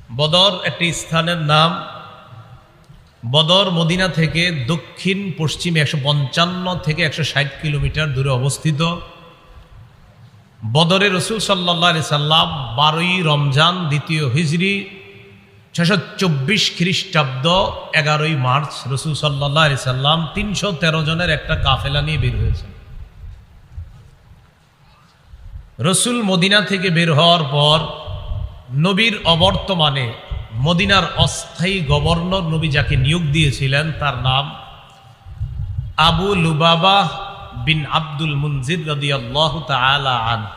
বদর একটি স্থানের নাম। বদর মদিনা থেকে দক্ষিণ পশ্চিমে 155 থেকে 160 কিলোমিটার দূরে অবস্থিত। বদরে রসুল সাল্লাল্লাহু আলাইহি সাল্লাম 12ই রমজান 2য় হিজরি 624 খ্রিস্টাব্দ 11ই মার্চ রসুল সাল্লাল্লাহু আলাইহি সাল্লাম 313 জনের একটা কাফেলা নিয়ে বের হয়েছেন। রসুল মদিনা থেকে বের হওয়ার পর নবীর অবর্তমানে মদিনার অস্থায়ী গভর্নর নবী যাকে নিয়োগ দিয়েছিলেন তার নাম আবু লুবাবা বিন আব্দুল মুনজির রাদিয়াল্লাহু তাআলা আনহু।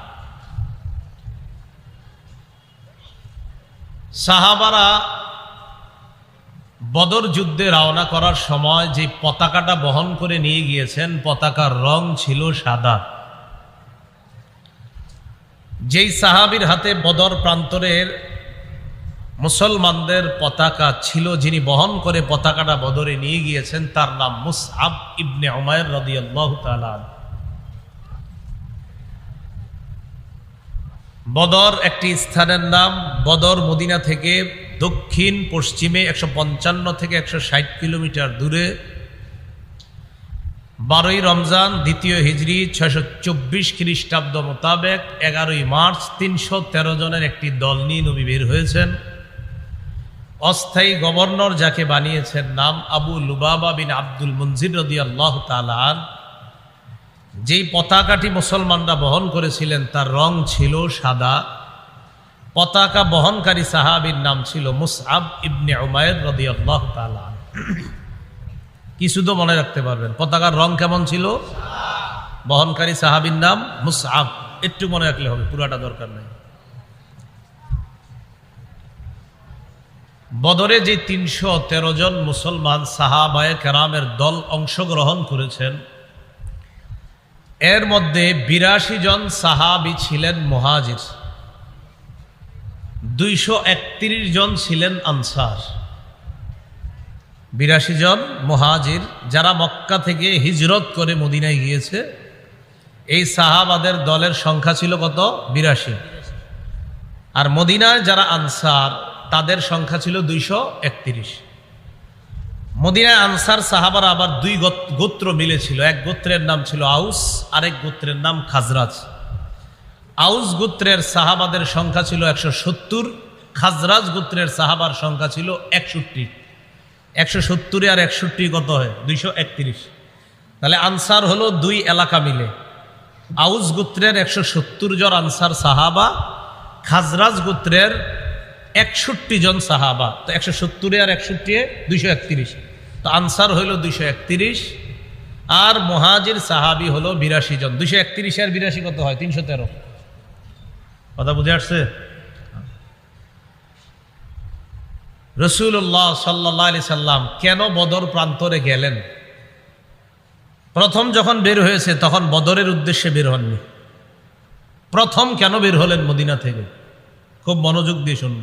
সাহাবারা বদর যুদ্ধে রওনা করার সময় যে পতাকাটা বহন করে নিয়ে গিয়েছেন, পতাকার রং ছিল সাদা। যেই সাহাবীর হাতে বদর প্রান্তরের মুসলমানদের পতাকা ছিল, যিনি বহন করে পতাকাটা বদরে নিয়ে গিয়েছেন, তার নাম মুসআব ইবনে উমাইর রাদিয়াল্লাহু তাআলা আনহু। বদর একটি স্থানের নাম। বদর মদিনা থেকে দক্ষিণ পশ্চিমে 155 থেকে 160 কিলোমিটার দূরে। 12ই রমজান 2য় হিজরি 624 খ্রিস্টাব্দ মোতাবেক 11ই মার্চ 313 জনের একটি দল নিয়ে নবী বের হয়েছেন। অস্থায়ী গভর্নর যাকে বানিয়েছেন নাম আবু লুবাবা বিন আব্দুল মুনজির রাদিয়াল্লাহু তাআলা আনহু। যেই পতাকাটি মুসলমানরা বহন করেছিলেন তার রং ছিল সাদা। পতাকা বহনকারী সাহাবীর নাম ছিল মুসআব ইবনে উমাইর রাদিয়াল্লাহু তাআলা আনহু। কি শুধু মনে রাখতে পারবেন পতাকার রং কেমন ছিল? বহনকারী সাহাবীর নাম মুসআব। একটু মনে রাখলে হবে, পুরাটা দরকার নেই। বদরে যে 313 জন মুসলমান সাহাবায়ে কেরামের দল অংশগ্রহণ করেছেন, এর মধ্যে 82 জন সাহাবী ছিলেন মুহাজির, 231 জন ছিলেন আনসার। 82 জন মুহাজির যারা মক্কা থেকে হিজরত করে মদিনায় গিয়েছে, এই সাহাবাদের দলের সংখ্যা ছিল কত? 82। আর মদিনায় যারা আনসার তাদের সংখ্যা ছিল 231। মদিনায় আনসার সাহাবারা আবার দুই গোত্র মিলেছিল। এক গোত্রের নাম ছিল আউস, আরেক গোত্রের নাম খাজরাজ। আউস গোত্রের সাহাবাদের সংখ্যা ছিল 170, খাজরাজ গোত্রের সাহাবার সংখ্যা ছিল 61। 170 আর 61 কত হয়? 231। তাহলে আনসার হলো দুই এলাকা মিলে। আউস গোত্রের 170 জন আনসার সাহাবা, খাজরাজ গোত্রের 61 জন সাহাবা। তো 170 আর 61 231। তো আনসার হইল 231 আর মুহাজির সাহাবি হলো 82 জন। 231 আর 82 কত হয়? 313। কথা বুঝে আসছে? রাসূলুল্লাহ সাল্লাল্লাহু আলাইহি সাল্লাম কেন বদর প্রান্তরে গেলেন? প্রথম যখন বের হয়েছে তখন বদরের উদ্দেশ্যে বের হননি। প্রথম কেন বের হলেন মদিনা থেকে? খুব মনোযোগ দিয়ে শুনব।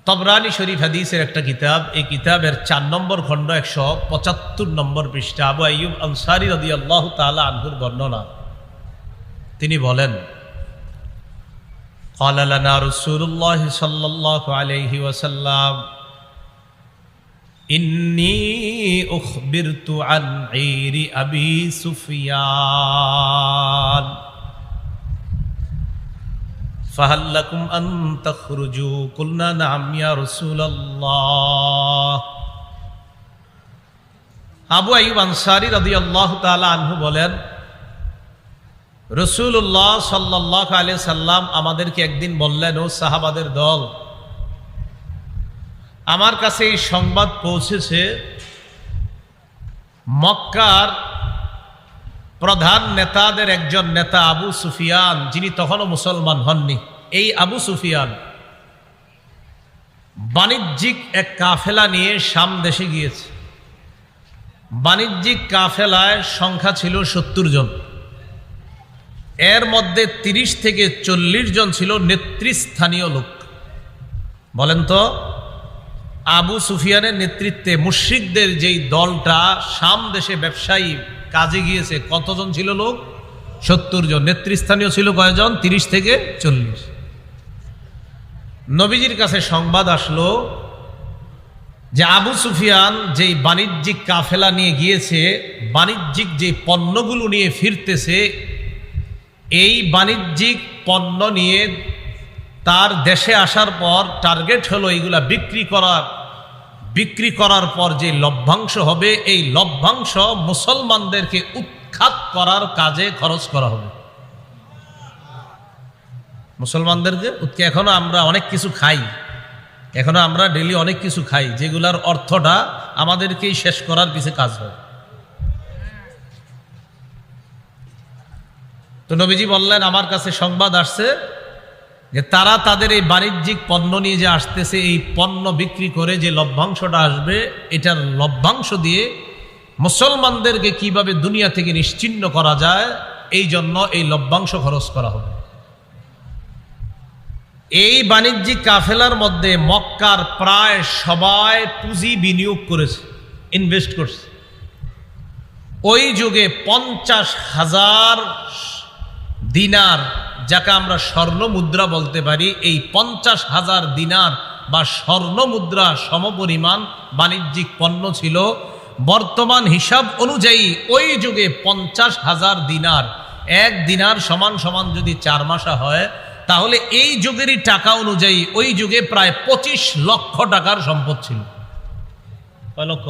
তবরানি শরীফ হাদিসের একটা কিতাব, এই কিতাবের 4 নম্বর খণ্ড 175 নম্বর পৃষ্ঠা আবু আইয়ুব আনসারী রাদিয়াল্লাহু তাআলা আনহুর বর্ণনা। তিনি বলেন, قال لنا رسول الله صلى الله عليه وسلم إني أخبرت عن عير أبي سفيان فهل لكم أن تخرجوا قلنا نعم يا رسول الله। আবু আইয়ুব আনসারী রাদিয়াল্লাহু তাআলা আনহু বলেন, রাসূলুল্লাহ সাল্লাল্লাহু আলাইহি সাল্লাম আমাদেরকে একদিন বললেন, ও সাহাবাদের দল, আমার কাছে এই সংবাদ পৌঁছেছে মক্কার প্রধান নেতাদের একজন নেতা আবু সুফিয়ান, যিনি তখনও মুসলমান হননি, এই আবু সুফিয়ান বাণিজ্যিক এক কাফেলা নিয়ে শাম দেশে গিয়েছে। বাণিজ্যিক কাফেলায় সংখ্যা ছিল 70 জন। এর মধ্যে 30 থেকে 40 জন ছিল নেতৃস্থানীয় লোক। বলেন তো, আবু সুফিয়ানের নেতৃত্বে মুশরিকদের যেই দলটা শাম দেশে ব্যবসায়ী কাজে গিয়েছে, কতজন ছিল লোক? 70 জন। নেতৃস্থানীয় ছিল কয়জন? 30 থেকে 40। নবীজির কাছে সংবাদ আসলো যে আবু সুফিয়ান যেই বাণিজ্যিক কাফেলা নিয়ে গিয়েছে, বাণিজ্যিক যে পণ্যগুলো নিয়ে ফিরতেছে, এই বাণিজ্যিক পণ্য নিয়ে তার দেশে আসার পর টার্গেট হলো এইগুলা বিক্রি করার পর যে লভ্যাংশ হবে, এই লভ্যাংশ মুসলমানদেরকে উৎখাত করার কাজে খরচ করা হবে। মুসলমানদেরকে এখনো আমরা অনেক কিছু খাই, এখনো আমরা ডেলি অনেক কিছু খাই, যেগুলার অর্থটা আমাদেরকেই শেষ করার পিছে কাজ হয়। তো নবীজি বললেন, আমার কাছে সংবাদ আসছে যে তারা তাদের এই বাণিজ্যিক পণ্য নিয়ে যে আসতেছে, এই পণ্য বিক্রি করে যে লভ্যাংশটা আসবে, এটার লভ্যাংশ দিয়ে মুসলমানদেরকে কিভাবে দুনিয়া থেকে নিশ্চিহ্ন করা যায়, এই জন্য এই লভ্যাংশ খরচ করা হবে। এই বাণিজ্যিক কাফেলার মধ্যে মক্কার প্রায় সবাই পুঁজি বিনিয়োগ করেছে, ইনভেস্ট করছে। ওই যুগে 50,000 দিনার, যাকে আমরা স্বর্ণ মুদ্রা বলতে পারি, এই 50,000 দিনার বা স্বর্ণ মুদ্রা সমপরিমাণ বাণিজ্যিক পণ্য ছিল। বর্তমান হিসাব অনুযায়ী ওই যুগে 50,000 দিনার, এক দিনার সমান সমান যদি 4 মাসা হয়, তাহলে এই যুগেরই টাকা অনুযায়ী ওই যুগে প্রায় 25 লক্ষ টাকার সম্পদ ছিল। কয় লক্ষ?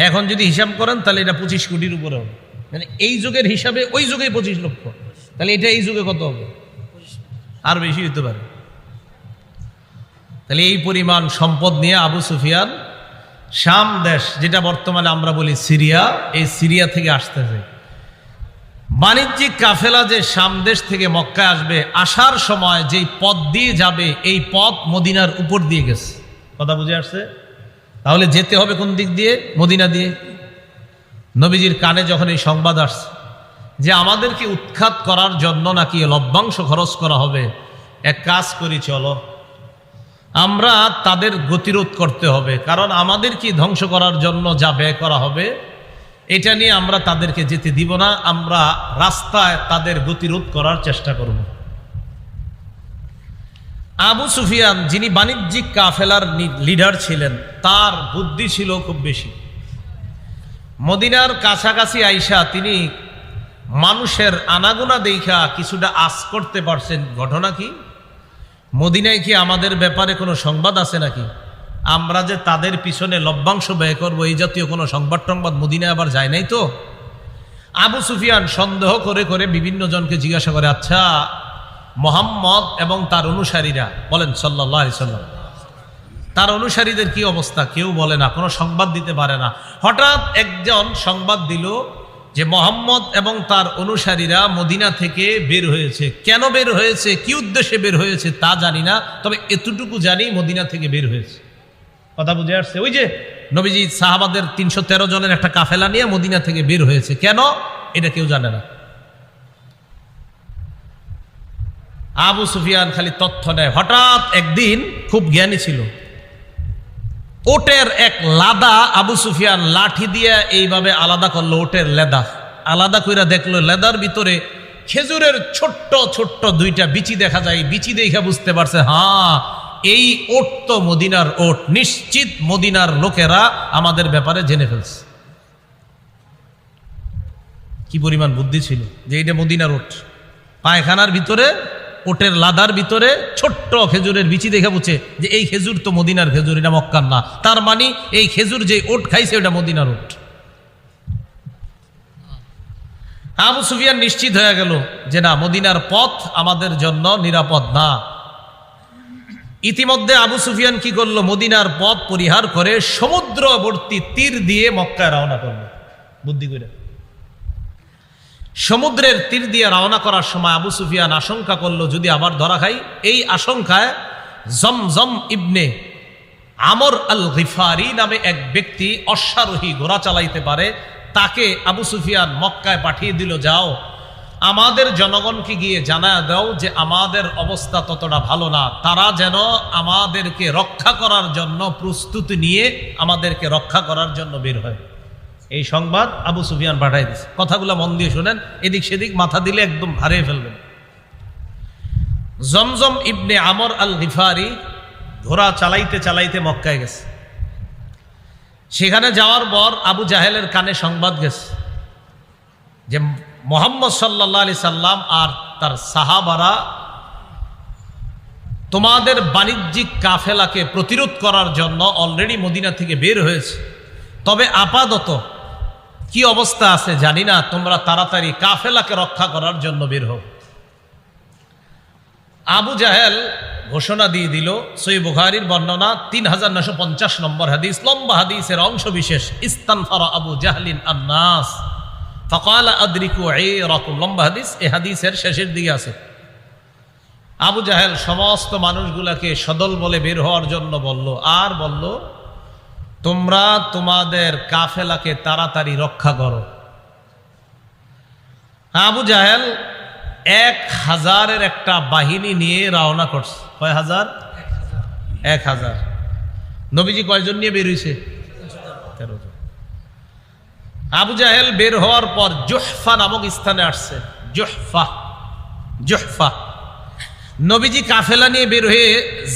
এখন যদি হিসাব করেন তাহলে এটা 25 কোটির উপরে হবে। মানে এই যুগের হিসাবে ওই যুগে 25 লক্ষ, তাহলে এটা এই যুগে কত হবে? আর বেশি হতে পারে। তাহলে এই পরিমাণ সম্পদ নিয়ে আবু সুফিয়ান শাম দেশ, যেটা বর্তমানে আমরা বলি সিরিয়া, এই সিরিয়া থেকে আসতেছে। বাণিজ্যিক কাফেলা যে শাম দেশ থেকে মক্কায় আসবে, আসার সময় যেই পথ দিয়ে যাবে, এই পথ মদিনার উপর দিয়ে গেছে। কথা বুঝে আসছে? তাহলে যেতে হবে কোন দিক দিয়ে? মদিনা দিয়ে। নবীজির কানে যখন এই সংবাদ আসছে যে আমাদেরকে উৎখাত করার জন্য নাকি লভ্যাংশ খরচ করা হবে, এক কাজ করি, চলো আমরা তাদের গতিরোধ করতে হবে, কারণ আমাদেরকে ধ্বংস করার জন্য যা ব্যয় করা হবে এটা নিয়ে আমরা তাদেরকে যেতে দিব না, আমরা রাস্তায় তাদের গতিরোধ করার চেষ্টা করব। আবু সুফিয়ান, যিনি বাণিজ্যিক কাফেলার লিডার ছিলেন, তার বুদ্ধি ছিল খুব বেশি। মদিনার কাছাকাছি আইসা তিনি মানুষের আনাগোনা দেখা কিছুটা আশ করতে পারছেন। ঘটনা কি? মদিনায় কি আমাদের ব্যাপারে কোনো সংবাদ আছে নাকি? আমরা যে তাদের পিছনে লভ্যাংশ ব্যয় করবো, এই জাতীয় কোনো সংবাদ মদিনায় আবার যায় নাই তো? আবু সুফিয়ান সন্দেহ করে করে বিভিন্ন জনকে জিজ্ঞাসা করে, আচ্ছা মুহাম্মদ এবং তার অনুসারীরা, বলেন সাল্লাল্লাহু আলাইহি সাল্লাম, তার অনুসারীদের কি অবস্থা? কেউ বলে না, কোনো সংবাদ দিতে পারে না। হঠাৎ একজন সংবাদ দিল যে মুহাম্মদ এবং তার অনুসারীরা মদিনা থেকে বের হয়েছে। কেন বের হয়েছে, কি উদ্দেশ্যে বের হয়েছে তা জানি না, তবে এতটুকু জানি মদিনা থেকে বের হয়েছে। কথা বুঝে আসছে? ওই যে নবীজি সাহাবাদের 313 জনের একটা কাফেলা নিয়ে মদিনা থেকে বের হয়েছে, কেন এটা কেউ জানে না। আবু সুফিয়ান খালি তথ্য নেয়। হঠাৎ একদিন, খুব জ্ঞানী ছিল, ওটের এক লাদা আবু সুফিয়ান লাঠি দিয়ে এইভাবে আলাদা করলো। ওটের লেদা আলাদা কইরা দেখলো, লেদার ভিতরে খেজুরের ছোট্ট ছোট্ট 2টা বিচি দেখা যায়। বিচি দেখে বুঝতে পারছে, হ্যাঁ এই ওট তো মদিনার ওট, নিশ্চিত মদিনার লোকেরা আমাদের ব্যাপারে জেনে ফেলছে। কি পরিমাণ বুদ্ধি ছিল যে এটা মদিনার ওট। পায়খানার ভিতরে, ওটের লাদার ভিতরে ছোট্ট খেজুরের বিচি দেখে বুঝছে যে এই খেজুর তো মদিনার খেজুর, এটা মক্কার না। তার মানে এই খেজুর যে ওট খাইছে ওটা মদিনার ওট। আবু সুফিয়ান নিশ্চিত হয়ে গেল যে না, মদিনার পথ আমাদের জন্য নিরাপদ না। ইতিমধ্যে আবু সুফিয়ান কি করলো? মদিনার পথ পরিহার করে সমুদ্রবর্তী তীর দিয়ে মক্কায় রওনা করলো। বুদ্ধি করে সমুদ্রের তীর দিয়ে রওনা করার সময় আবু সুফিয়ান আশঙ্কা করলো যদি আবার ধরা খাই। এই আশঙ্কায় জমজম ইবনে আমর আল গিফারি নামে এক ব্যক্তি অশ্বারোহী, ঘোড়া চালাইতে পারে, তাকে আবু সুফিয়ান মক্কায় পাঠিয়ে দিল, যাও আমাদের জনগণকে গিয়ে জানায় দাও যে আমাদের অবস্থা ততটা ভালো না, তারা যেন আমাদেরকে রক্ষা করার জন্য প্রস্তুতি নিয়ে আমাদেরকে রক্ষা করার জন্য বের হয়। এই সংবাদ আবু সুফিয়ান পাঠাই দিয়েছে। কথাগুলো মন দিয়ে শোনেন, এদিক সেদিক মাথা দিলে একদম হারিয়ে ফেলবেন। জমজম ইবনে আমর আল গিফারি ঘোড়া চালাইতে চালাইতে মক্কায় গেছে। সেখানে যাওয়ার পর আবু জাহেলের কানে সংবাদ গেছে যে মুহাম্মদ সাল্লাল্লাহু আলাইহি সাল্লাম আর তার সাহাবারা তোমাদের বাণিজ্যিক কাফেলাকে প্রতিরোধ করার জন্য অলরেডি মদিনা থেকে বের হয়েছে, তবে আপাতত কি অবস্থা আছে জানি না, তোমরা তাড়াতাড়ি কাফেলাকে রক্ষা করার জন্য বের হও। আবু জাহেল ঘোষণা দিয়ে দিল, সহিহ বুখারীর বর্ণনা 3950 নম্বর হাদিস, লম্বা হাদিসের অংশ বিশেষ, ইস্তানফারা আবু জাহলিন আন-নাস ফাকালা আদরিকু আইরাকুম, লম্বা হাদিস, এই হাদিসের শেষের দিকে আছে। আবু জাহেল সমস্ত মানুষগুলাকে সদল বলে বের হওয়ার জন্য বলল, আর বলল তোমরা তোমাদের কাফেলাকে তাড়াতাড়ি রক্ষা করো। আবু জাহেল 1000-এর একটা বাহিনী নিয়ে রওনা করছে। কয় হাজার? 1000। নবীজি কয়জন নিয়ে বের হয়েছে? 13 জন। আবু জাহেল বের হওয়ার পর জুহফা নামক স্থানে আসছে। জুহফা নবীজি কাফেলা নিয়ে বের হয়ে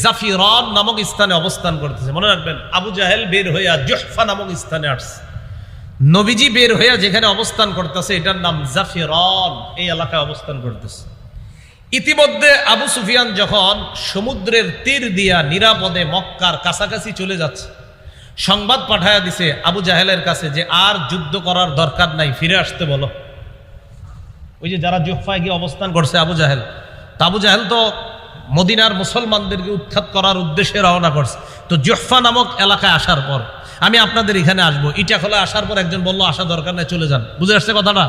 জাফিরান নামক স্থানে অবস্থান করতেছে। মনে রাখবেন, আবু জাহেল বের হইয়া জুহফা নামক স্থানে আসছে। নবীজি বের হইয়া যেখানে অবস্থান করতেছে এটার নাম জাফিরান, এই এলাকায় অবস্থান করতেছে। ইতিমধ্যে আবু সুফিয়ান যখন সমুদ্রের তীর দিয়া নিরাপদে মক্কার কাছাকাছি চলে যাচ্ছে, সংবাদ পাঠায়া দিছে আবু জাহেলের কাছে যে আর যুদ্ধ করার দরকার নাই, ফিরে আসতে বলো। ওই যে যারা জুহফায় গিয়ে অবস্থান করছে আবু জাহেল, আবু জাহেল তো মদিনার মুসলমানদেরকে উৎখাত করার উদ্দেশ্যে রওনা করছে। তো জুহফা নামক এলাকায় আসার পর আমি আপনাদের এখানে আসবো, ইটাখোলা আসার পর একজন বললো আসা দরকার নাই, চলে যান। বুঝে আসছে কথাটা?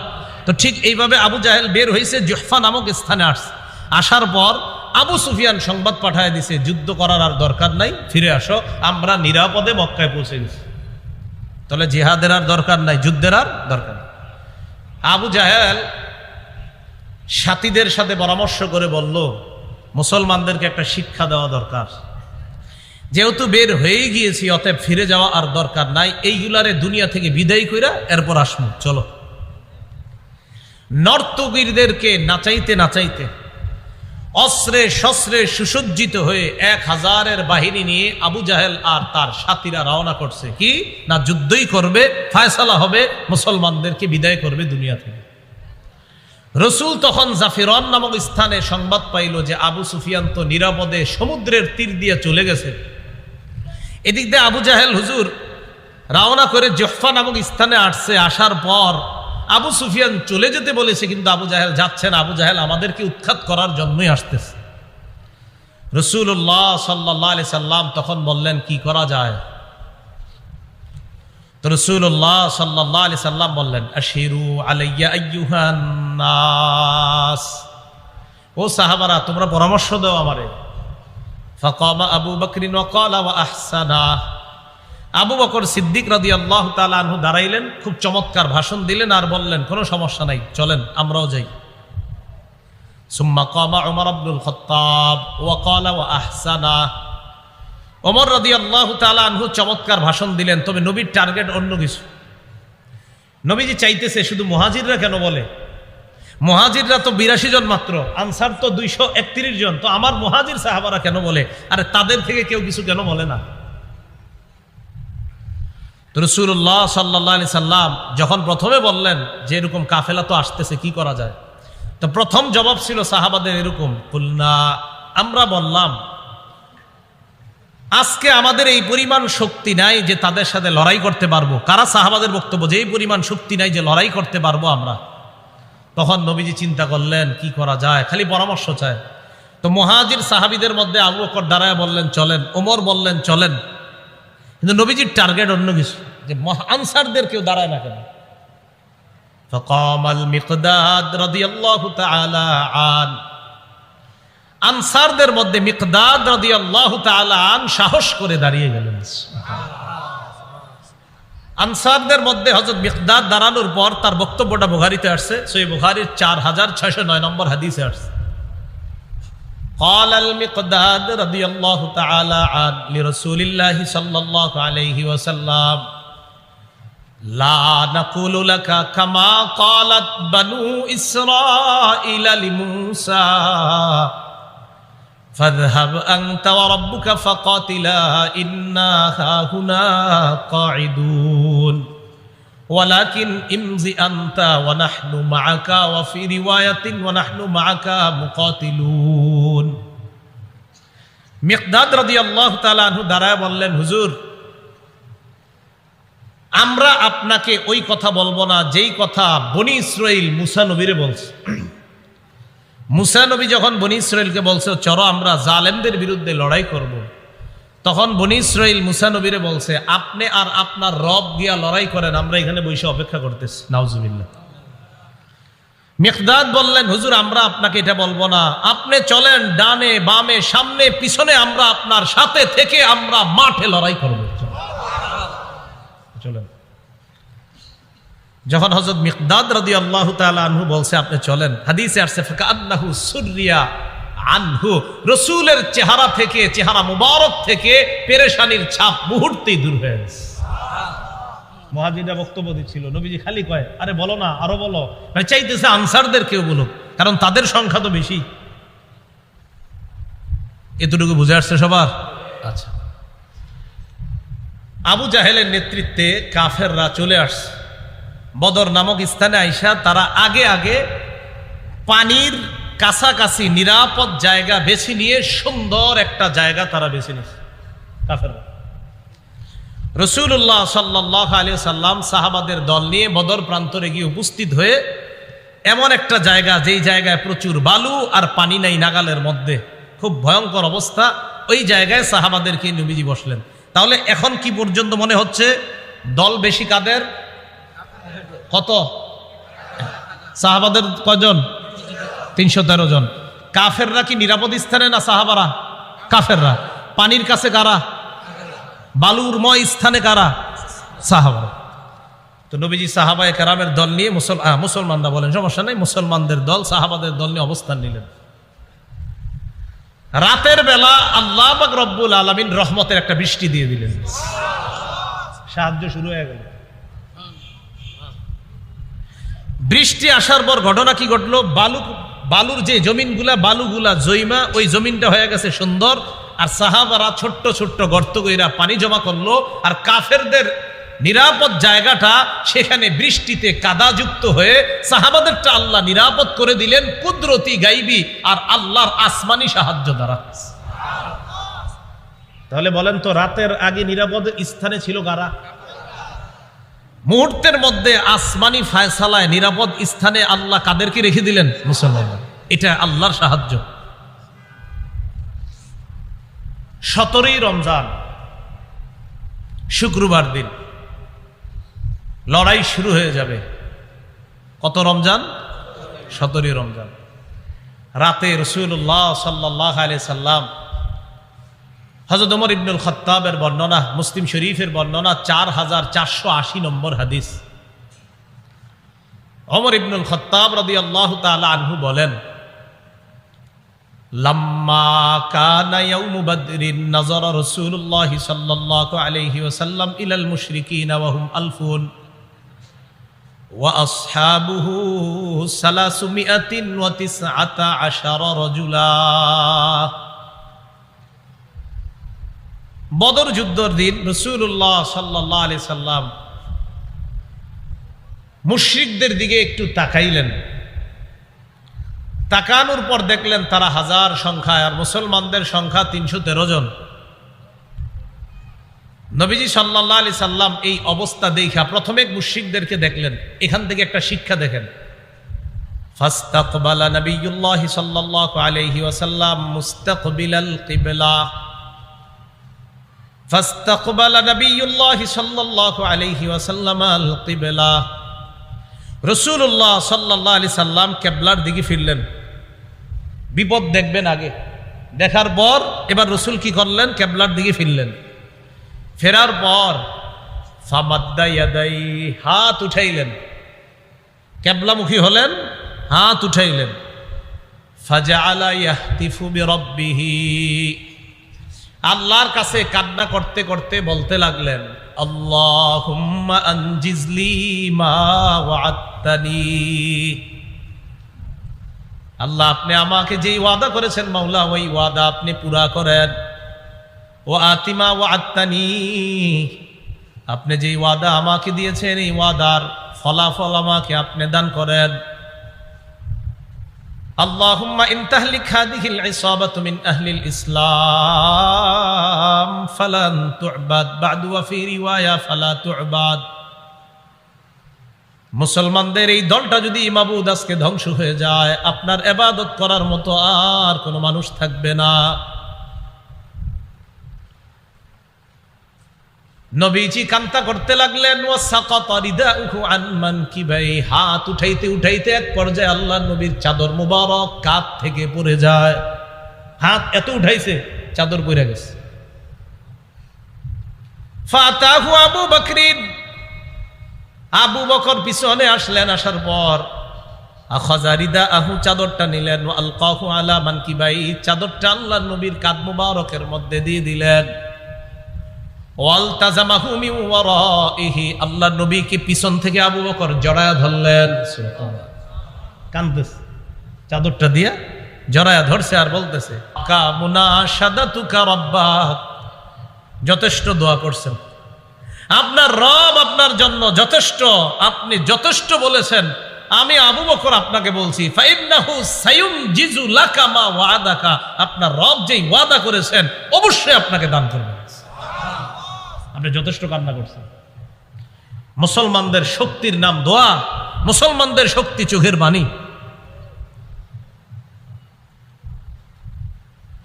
তো ঠিক এইভাবে আবু জাহেল বের হয়েছে, জুহফা নামক স্থানে আসছে। আসার পর আবু সুফিয়ান সংবাদ পাঠায় দিছে যুদ্ধ করার আর দরকার নাই, ফিরে আসো, আমরা নিরাপদে মক্কায় পৌঁছে গেছি। তাহলে জিহাদের আর দরকার নাই, যুদ্ধের আর দরকার নাই। আবু জাহেল সাথীদের সাথে পরামর্শ করে বলল, মুসলমানদেরকে একটা শিক্ষা দেওয়া দরকার, যেহেতু বের হয়ে গিয়েছি অতএব ফিরে যাওয়া আর দরকার নাই, এইগুলারে দুনিয়া থেকে বিদায় কইরা এরপর আসমু, চলো। নর্তকীদেরকে নাচাইতে নাচাইতে অস্ত্রে শস্ত্রে সুসজ্জিত হয়ে 1000-এর বাহিনী নিয়ে আবু জাহেল আর তার সাথীরা রওনা করছে। কি না, যুদ্ধই করবে, ফায়সালা হবে, মুসলমানদেরকে বিদায় করবে দুনিয়া থেকে। রসুল তখন জাফিরান নামক স্থানে সংবাদ পাইল যে আবু সুফিয়ান তো নিরাপদে সমুদ্রের তীর দিয়ে চলে গেছে। এদিক দিয়ে আবু জাহেল হুজুর রওনা করে জুহফা নামক স্থানে আসছে। আসার পর আবু সুফিয়ান চলে যেতে বলেছে, কিন্তু আবু জাহেল যাচ্ছে না। আবু জাহেল আমাদেরকে উৎখাত করার জন্যই আসতেছে। রাসূলুল্লাহ সাল্লাল্লাহু আলাইহি সাল্লাম তখন বললেন কি করা যায়? তো রাসূলুল্লাহ সাল্লাল্লাহু আলাইহি সাল্লাম বললেন, আশিরু আলাইয়া আইয়ুহান নাস, ও সাহাবারা তোমরা পরামর্শ দাও আমারে। ফাকামা আবু বকর ওয়া ক্বালা ওয়া আহসানা, আবু বকর সিদ্দিক রাদিয়াল্লাহু তাআলা আনহু দাঁড়াইলেন, খুব চমৎকার ভাষণ দিলেন আর বললেন কোনো সমস্যা নাই, চলেন আমরাও যাই। সুম্মা কামা উমর ইবনুল খাত্তাব ওয়া ক্বালা ওয়া আহসানা, ওমর রাদিয়াল্লাহু তাআলা আনহু চমৎকার ভাষণ দিলেন, তবে নবীর টার্গেট অন্য কিছু। নবীজি চাইতেছে শুধু মুহাজিররা কেন বলে, মুহাজিররা তো 82 জন মাত্র, আনসার তো 231 জন, তো আমার মুহাজির সাহাবারা কেন বলে? আরে তাদের থেকে কেউ কিছু কেন বলে না? তো রাসূলুল্লাহ সাল্লাল্লাহু আলাইহি সাল্লাম যখন প্রথমে বললেন যে এরকম কাফেলা তো আসতেছে, কি করা যায়? তো প্রথম জবাব ছিল সাহাবাদের এরকম, কুলনা, আমরা বললাম আজকে আমাদের এই পরিমাণ শক্তি নাই যে তাদের সাথে লড়াই করতে পারবো। কারা? সাহাবাদের বক্তব্য যে এই পরিমাণ শক্তি নাই যে লড়াই করতে পারবো আমরা। তখন নবীজি চিন্তা করলেন কি করা যায়, খালি পরামর্শ চায়। তো মুহাজির সাহাবীদের মধ্যে আবু বকর দাঁড়ায় বললেন চলেন, ওমর বললেন চলেন, কিন্তু নবীজির টার্গেট অন্য কিছু, যে আনসারদের কেউ দাঁড়ায় না কেন? ফাকামাল মিকদাদ রাদিয়াল্লাহু তাআলা আন, আনসারদের মধ্যে মিকদাদ রাদিয়াল্লাহু তাআলা আন সাহস করে দাঁড়িয়ে গেলেন। আনসারদের মধ্যে হযরত মিকদাদ দাঁড়ানোর পর তার বক্তব্যটা বুখারীতে আসছে, সহিহ বুখারীর 4609 নম্বর হাদিসে আসছে। قال المقداد رضي الله تعالى عنه لرسول الله صلى الله عليه وسلم لا نقول لك كما قالت بنو إسرائيل لموسى ফাযহাব আনতা ওয়া রাব্বুকা ফাকাতিলা ইন্না হাহুনা কাঈদুন ওয়ালাকিন ইমজি আনতা ওয়া নাহনু মাআকা ওয়া ফি রিওয়ায়াতিন ওয়া নাহনু মাআকা মুকাতিলুন। মিকদাদ রাদিয়াল্লাহু তাআলা আনহু দাঁড়ায় বললেন, হুজুর, আমরা আপনাকে ওই কথা বলবো না যেই কথা বনি ইসরাইল মুসা নবীরে বলছে। মুসা নবী যখন বনি ইসরাইলকে বলছে চলো আমরা জালেমদের বিরুদ্ধে লড়াই করব, তখন বনি ইসরাইল মুসা নবীরে বলছে আপনি আর আপনার রব গিয়া লড়াই করেন, আমরা এখানে বসে অপেক্ষা করতেছি। নাউজুবিল্লাহ। মিকদাদ বললেন, হুজুর, আমরা আপনাকে এটা বলবো না, আপনি চলেন ডানে বামে সামনে পিছনে, আমরা আপনার সাথে থেকে আমরা মাঠে লড়াই করব। চলেন। যখন হযরত মিকদাদ রাদিয়াল্লাহু তাআলা আনহু বলছে আপনি চলেন, হাদিসে আসছে ফাকান্নাহু সুররিয়া আনহু, রাসূলের চেহারা থেকে, চেহারা মুবারক থেকে পেরেশানির ছাপ মুহূর্তেই দূর হয়ে গেছে। মুহাজিররা বক্তব্য দিচ্ছিল, নবীজি খালি কয় আরে বলো না, আরো বলো, মানে চাইতেছে আনসারদের কেউ বলুক, কারণ তাদের সংখ্যা তো বেশি। এতটুকু বুঝে আসছে সবার? আচ্ছা। আবু জাহেলের নেতৃত্বে কাফেররা চলে আসছে বদর নামক স্থানে। আইসা তারা আগে আগে পানির কাছাকাছি নিরাপদ জায়গা বেছে নিয়ে সুন্দর একটা জায়গা তারা বেছে নিয়েছে কাফেররা। রাসূলুল্লাহ সাল্লাল্লাহু আলাইহি সাল্লাম সাহাবাদের দল নিয়ে বদর প্রান্তরে গিয়ে উপস্থিত হয়ে এমন একটা জায়গা, যেই জায়গায় প্রচুর বালু আর পানি নাই নাগালের মধ্যে, খুব ভয়ঙ্কর অবস্থা, ওই জায়গায় সাহাবাদেরকে নবীজি বসলেন। তাহলে এখন কি পর্যন্ত মনে হচ্ছে দল বেশি কাদের? কত? সাহাবাদের কয়জন? 313 জন। কাফেররা কি নিরাপদ স্থানে না সাহাবারা? কাফেররা। পানির কাছে কারা? বালুরময় স্থানে কারা? সাহাবারা। তো নবীজি সাহাবায়ে কেরামের দল নিয়ে মুসলমানরা বলেন সমস্যা নাই, মুসলমানদের দল সাহাবাদের দল নিয়ে অবস্থান নিলেন। রাতের বেলা আল্লাহ পাক রব্বুল আলামিন রহমতের একটা বৃষ্টি দিয়ে দিলেন, সাহায্য শুরু হয়ে গেল। বৃষ্টি আসার পর ঘটনা কি ঘটলো? বালুর যে জমিনগুলা, বালুগুলা জৈমা, ওই জমিনটা হয়ে গেছে সুন্দর। আর সাহাবারা ছোট্ট ছোট্ট গর্ত কইরা পানি জমা করলো, আর কাফেরদের নিরাপদ জায়গাটা সেখানে বৃষ্টিতে কাদাযুক্ত হয়ে সাহাবাদেরটা আল্লাহ নিরাপদ করে দিলেন কুদরতি গাইবি আর আল্লাহর আসমানি সাহায্য দ্বারা। তাহলে বলেন তো রাতের আগে নিরাপদ স্থানে ছিল কারা? মুহূর্তের মধ্যে আসমানি ফায়সালায় নিরাপদ স্থানে আল্লাহ কাদেরকে রেখে দিলেন? মুসলমান। এটা আল্লাহর সাহায্য। 17ই রমজান শুক্রবার দিন লড়াই শুরু হয়ে যাবে। কত রমজান? 17ই রমজান। রাতে রাসূলুল্লাহ সাল্লাল্লাহু আলাইহি সাল্লাম, হযরত ওমর ইবনুল খাত্তাবের বর্ণনা, মুসলিম শরীফের বর্ণনা, 4480 নম্বর হাদিস। ওমর ইবনুল খাত্তাব রাদিয়াল্লাহু তাআলা আনহু বলেন, লাম্মা কানা ইয়াউমু বদরিন নাযারা রাসূলুল্লাহ সাল্লাল্লাহু আলাইহি ওয়াসাল্লাম ইলাল মুশরিকিনা ওয়া হুম আলফুন ওয়া আসহাবুহু 319 রাজুলা। বদর যুদ্ধের দিন রাসূলুল্লাহ সাল্লাল্লাহু আলাইহি সাল্লাম মুশরিকদের দিকে একটু তাকাইলেন। তাকানোর পর দেখলেন তারা হাজার সংখ্যায়, আর মুসলমানদের সংখ্যা 313 জন। নবীজি সাল্লাল্লাহু আলাইহি সাল্লাম এই অবস্থা দেখা প্রথমে মুশরিকদেরকে দেখলেন। এখান থেকে একটা শিক্ষা দেখেন। ফাস্তাকবালা নবিয়ুল্লাহ সাল্লাল্লাহু আলাইহি ওয়াসাল্লাম মুস্তাকবিলাল কিবলা। ফাস্তাকবালা নবিয়ুল্লাহ সাল্লাল্লাহু আলাইহি ওয়াসাল্লাম আল কিবলা। রাসূলুল্লাহ সাল্লাল্লাহু আলাইহি সাল্লাম কিবলার দিকে ফিরলেন। বিপদ দেখবেন আগে, দেখার পর এবার রাসূল কি করলেন? কিবলার দিকে ফিরলেন। ফেরার পর ফামাদ্দা ইয়াদাই, হাত উঠাইলেন। কিবলামুখী হলেন, হাত উঠাইলেন। ফাজআলা ইয়াহতিফু বিরাব্বিহি, আল্লাহর কাছে কান্না করতে করতে বলতে লাগলেন, আল্লাহুম্মা আনজিজ, লি, মা, ওয়া'আদতানি, আল্লাহুম্মা আনজিজ লি, মা, ওয়া'আদতানি, আল্লাহুম্মা আনজিজ লি, মা, ওয়া'আদতানি, আল্লাহুম্মা আনজিজ লি, মা, ওয়া'আদতানি, আল্লাহুম্মা আনজিজ লি, মা, ওয়া'আদতানি, আল্লাহুম্মা আনজিজ লি, মা, ওয়া'আদতানি। আল্লাহ আপনি আমাকে যেই ওয়াদা করেছেন মাওলা ওই ওয়াদা আপনি পুরা করেন। ও আতিমা ও আত্মানি, আপনি যেই ওয়াদা আমাকে দিয়েছেন এই ওয়াদার ফলাফল আমাকে আপনি দান করেন। আল্লাহুম্মা ইন তাহলিক হাদিহিল ইসাবাতু মিন আহলিল ইসলাম ফালান তু'বাদ বাদু ওয়া ফি রিওয়ায়া ফালা তু'বাদ। মুসলমানদের এই দলটা যদি মাবুদ আজকে ধ্বংস হয়ে যায়, আপনার ইবাদত করার মতো আর কোনো মানুষ থাকবে না। নবীজি কান্তা করতে লাগলেন, ওয়া সাকাতা রিদাউহু আন মানকিবাই, হাত উঠাইতে উঠাইতে এক পর্যায়ে আল্লাহর নবীর চাদর মুবারক কাঁধ থেকে পড়ে যায়। হাত এত উঠাইছে চাদর পড়ে গেছে। ফাতাহু আবু বকরিন, আবু বকর পিছনে আসলেন, আসার পর আখাযা রিদাহু, চাদরটা নিলেন, ওয়া আলকাহু আলা মানকিবাই, চাদরটা আল্লাহর নবীর কাঁধ মুবারকের মধ্যে দিয়ে দিলেন। ওয়ালতাজামাহু মিন ওয়ারাইহি, আল্লাহর নবীকে পিছন থেকে আবু বকর জড়ায়া ধরলেন। সুবহানাল্লাহ, কাঁদতেছে, চাদরটা দিয়ে জড়ায়া ধরছে আর বলতেছে, কা মুনাশাদাতুকা রাব্বাক, যথেষ্ট দোয়া করছেন, আপনার রব আপনার জন্য যথেষ্ট, আপনি যথেষ্ট বলেছেন। আমি আবু বকর আপনাকে বলছি, ফাইন্নাহু সায়ুনজিজু লাকা মা ওয়াদাকা, আপনার রব যেই ওয়াদা করেছেন অবশ্যই আপনাকে দান করবেন। আপনি যথেষ্ট কান্না করছেন। মুসলমানদের শক্তির নাম দোয়া, মুসলমানদের শক্তি চোখের বাণী।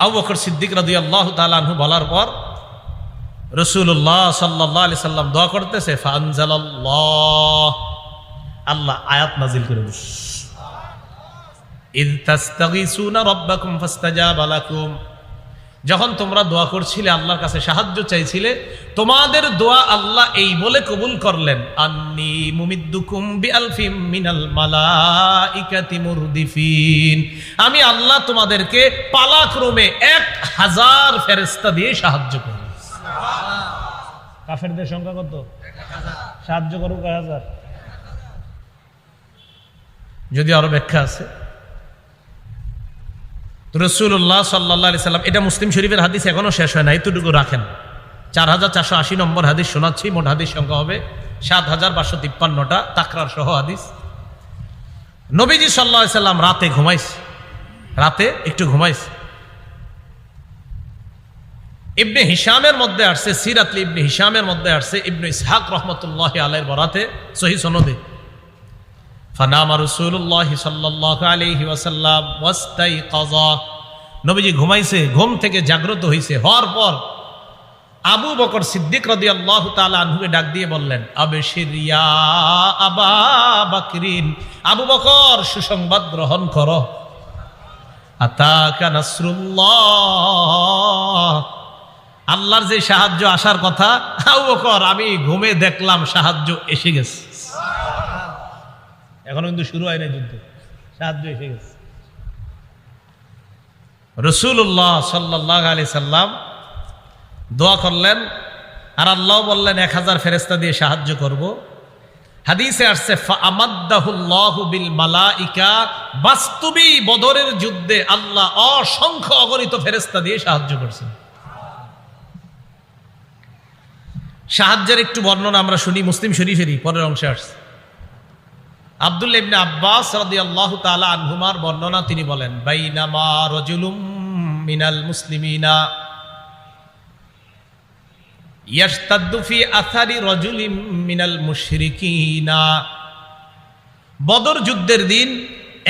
আবু বকর সিদ্দিক রাদিয়াল্লাহু তাআলা আনহু বলার পর রাসূলুল্লাহ সাল্লাল্লাহু আলাইহি সাল্লাম দোয়া করতেছে, ফানজালাল্লাহ, আল্লাহ আয়াত নাজিল করে দিলেন, ইয তাস্তাগীসুনা রাব্বাকুম ফাস্তাজাবা লাকুম, যখন তোমরা দোয়া করছিলে আল্লাহর কাছে সাহায্য চাইছিলে, তোমাদের দোয়া আল্লাহ এই বলে কবুল করলেন, আন্নী মুমিদ্দুকুম বিআলফিম মিনাল মালাইকাতি মুরদিফিন, আমি আল্লাহ তোমাদেরকে পালাক্রমে 1000 ফেরেশতা দিয়ে সাহায্য করব। কাফেরদের সংখ্যা কত? 1000। সাহায্য করুক 1000। যদি আরো ব্যাখ্যা আছে। রাসূলুল্লাহ সাল্লাল্লাহু আলাইহি সাল্লাম, এটা মুসলিম শরীফের হাদিস, এখনো শেষ হয় না, এতটুকু রাখেন। 4480 নম্বর হাদিস শোনাচ্ছি, মোট হাদিস সংখ্যা হবে 7553টা, তাকরার সহ হাদিস। নবীজি সাল্লাল্লাহু আলাইহি সাল্লাম রাতে ঘুমাইছে, রাতে একটু ঘুমাইছে। ইবনে হিশামের মধ্যে আসছে, সিরাত ইবনে হিশামের মধ্যে আসছে, ইবনে ইসহাক রাহমাতুল্লাহি আলাইহির বরাতে সহিহ সনদে, ফানামা রাসূলুল্লাহ সাল্লাল্লাহু আলাইহি ওয়াসাল্লাম ওয়াস্তাইকাযা, নবীজি ঘুমাইছে, ঘুম থেকে জাগ্রত হইছে, হওয়ার পর আবু বকর সিদ্দিক রাদিয়াল্লাহু তাআলা আনহুকে ডাক দিয়ে বললেন, আবশির ইয়া আবা বকরিন, আবু বকর সুসংবাদ গ্রহণ করো, আতাকা নাসরুল্লাহ, আল্লাহর যে সাহায্য আসার কথা, আবু বকর আমি ঘুমে দেখলাম সাহায্য এসে গেছে। এখনো কিন্তু শুরু হয় না যুদ্ধ, সাহায্য এসে গেছে। রাসূলুল্লাহ সাল্লাল্লাহু আলাইহি সাল্লাম দোয়া করলেন, আর আল্লাহ বললেন 1000 ফেরেশতা দিয়ে সাহায্য করব। হাদিসে আসছে, ফাআমাদ্দাহুল্লাহু বিল মালাইকা, বাস্তবিক বদরের যুদ্ধে আল্লাহ অসংখ্য অগণিত ফেরেশতা দিয়ে সাহায্য করছেন। সাহায্যের একটু বর্ণনা আমরা শুনি, মুসলিম শরীফেরই পরের অংশে আসছে। আব্দুল্লাহ ইবনে আব্বাস রাদিয়াল্লাহু তাআলা আনহুমার বর্ণনা, তিনি বলেন, বাইনামা রাজুলুম মিনাল মুসলিমিনা ইয়াশতাদ্দু ফি আসারি রাজুলিম মিনাল মুশরিকিনা, বদর যুদ্ধের দিন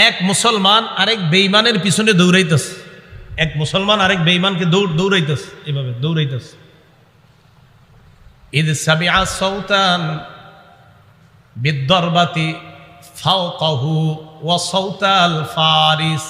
এক মুসলমান আরেক বেঈমানের পিছনে দৌড়াইতেছে, এক মুসলমান আরেক বেঈমানকে দৌড়াইতেছে, এভাবে দৌড়াইতেছে। ইদ সামিআ সাউতান বিদ্দরবাতি ফাওকাহু ওয়া সাউতাল ফারিস,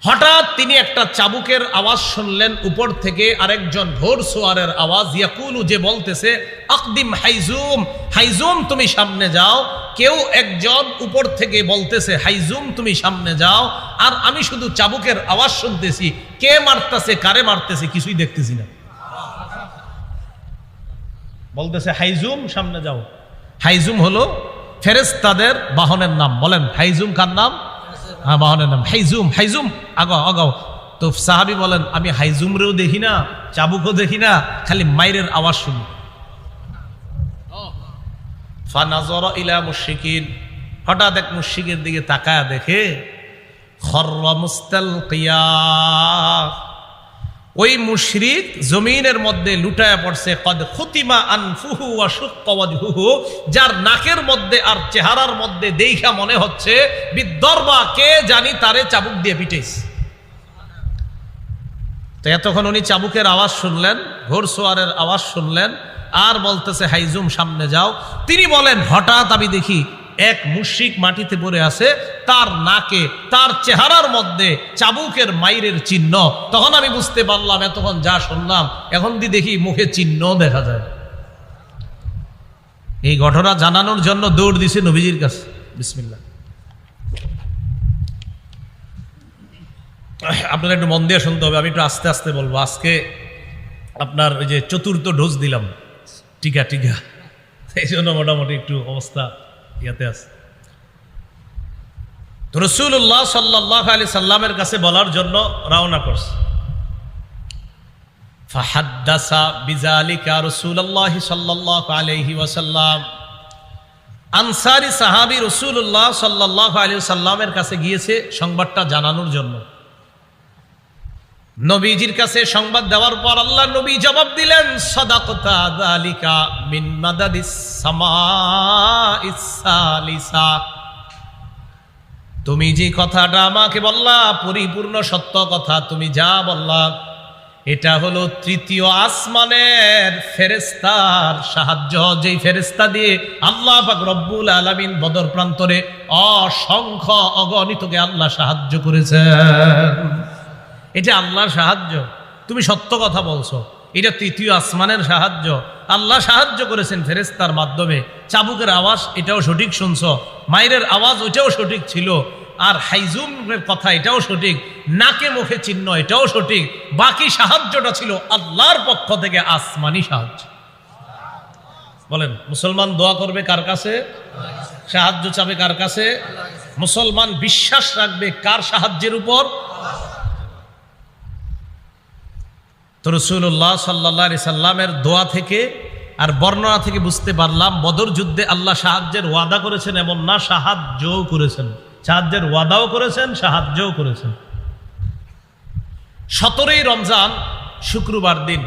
হঠাৎ তিনি একটা চাবুকের আওয়াজ শুনলেন উপর থেকে, আরেকজন ঘোড়সওয়ারের আওয়াজ, ইয়াকুলু, যে বলতেছে, আকদিম হাইজুম, হাইজুম তুমি সামনে যাও। কেউ একজন উপর থেকে বলতেছে, হাইজুম তুমি সামনে যাও, আর আমি শুধু চাবুকের আওয়াজ শুনতেছি, কে মারতেছে কারে মারতেছে কিছুই দেখতেছি না। বলতেছে হাইজুম সামনে যাও। হাইজুম হলো ফেরেশতাদের বাহনের নাম। বলেন হাইজুম কার নাম? হ্যাঁ বাহনের নাম হাইজুম। হাইজুম আগাও আগাও। তো সাহাবী বলেন আমি হাইজুমরেও দেখি না, চাবুকও দেখি না, খালি মাইরের আওয়াজ শুনি। ফানাযরা ইলা মুশরিকিন, হঠাৎ এক মুশরিকের দিকে তাকায়া দেখে খররা মুস্তালকিয়া, ওই মুশরিক জমিনের মধ্যে লুটায়া পড়ছে। কদ খুতিমা আনফুহু ওয়া শুক্কা ওয়াজহুহু, যার নাকের মধ্যে আর চেহারার মধ্যে দেইখা মনে হচ্ছে বিদর্বা, কে জানি তারে চাবুক দিয়ে পিটাইছে। তো এতক্ষণ উনি চাবুকের আওয়াজ শুনলেন, ঘোড়সওয়ারের আওয়াজ শুনলেন, আর বলতেছে হাইজুম সামনে যাও। তিনি বলেন হঠাৎ আমি দেখি এক মুশরিক মাটিতে পড়ে আছে, তার নাকে তার চেহারার মধ্যে চাবুকের মাইরের চিহ্ন। তখন আমি বুঝতে পারলাম এতক্ষণ যা শুনলাম এখন দেখি মুখে চিহ্ন দেখা যায়। এই ঘটনা জানানোর জন্য দৌড় দিছে নবীজির কাছে। বিসমিল্লাহ। আপনারা একটু মন দিয়ে শুনতে হবে, আমি একটু আস্তে আস্তে বলবো। আজকে আপনার ওই যে চতুর্থ ডোজ দিলাম টিকা টিকা, এই জন্য মোটামুটি একটু অবস্থা ইয়াতে আছে। তো রাসূলুল্লাহ সাল্লাল্লাহু আলাইহি সাল্লামের কাছে বলার জন্য রওনা করছে। ফাহাদ্দাসা বিযালিকা রাসূলুল্লাহ সাল্লাল্লাহু আলাইহি ওয়াসাল্লাম, আনসারী সাহাবী রাসূলুল্লাহ সাল্লাল্লাহু আলাইহি ওয়াসাল্লামের কাছে গিয়েছে সংবাদটা জানানোর জন্য। নবীজির কাছে সংবাদ দেওয়ার পর আল্লাহ নবী জবাব দিলেন, সাদাকাতা যালিকা মিন মাদাদিস সামাইস সালিসা, তুমি যে কথাটা আমাকে বললা পরিপূর্ণ সত্য কথা। তুমি যা বললা এটা হলো তৃতীয় আসমানের ফেরেশতার সাহায্য, যেই ফেরেশতা দিয়ে আল্লাহ পাক রব্বুল আলামিন বদর প্রান্তরে অসংখ্য অগণিতকে আল্লাহ সাহায্য করেছেন। এটা আল্লাহর সাহায্য, তুমি সত্য কথা বলছো, এটা তৃতীয় আসমানের সাহায্য। আল্লাহ সাহায্য করেছেন ফেরেশতার মাধ্যমে। চাবুকের আওয়াজ এটাও সঠিক শুনছো, মাইরের আওয়াজ ওইটাও সঠিক ছিল, আর হাইজুমের কথা এটাও সঠিক, নাকে মুখে চিহ্ন এটাও সঠিক। বাকি সাহায্যটা ছিল আল্লাহর পক্ষ থেকে আসমানি সাহায্য। বলেন মুসলমান দোয়া করবে কার কাছে? সাহায্য চাবে কার কাছে? মুসলমান বিশ্বাস রাখবে কার সাহায্যের উপর? তো রাসূলুল্লাহ সাল্লাল্লাহু আলাইহি সাল্লামের দোয়া থেকে আর বর্ণনা থেকে বুঝতে পারলাম বদর যুদ্ধে আল্লাহ সাহায্যের ওয়াদা করেছেন, এমন না, সাহায্যও করেছেন। সাহায্যের ওয়াদাও করেছেন, সাহায্যও করেছেন। 17ই রমজান শুক্রবার দিন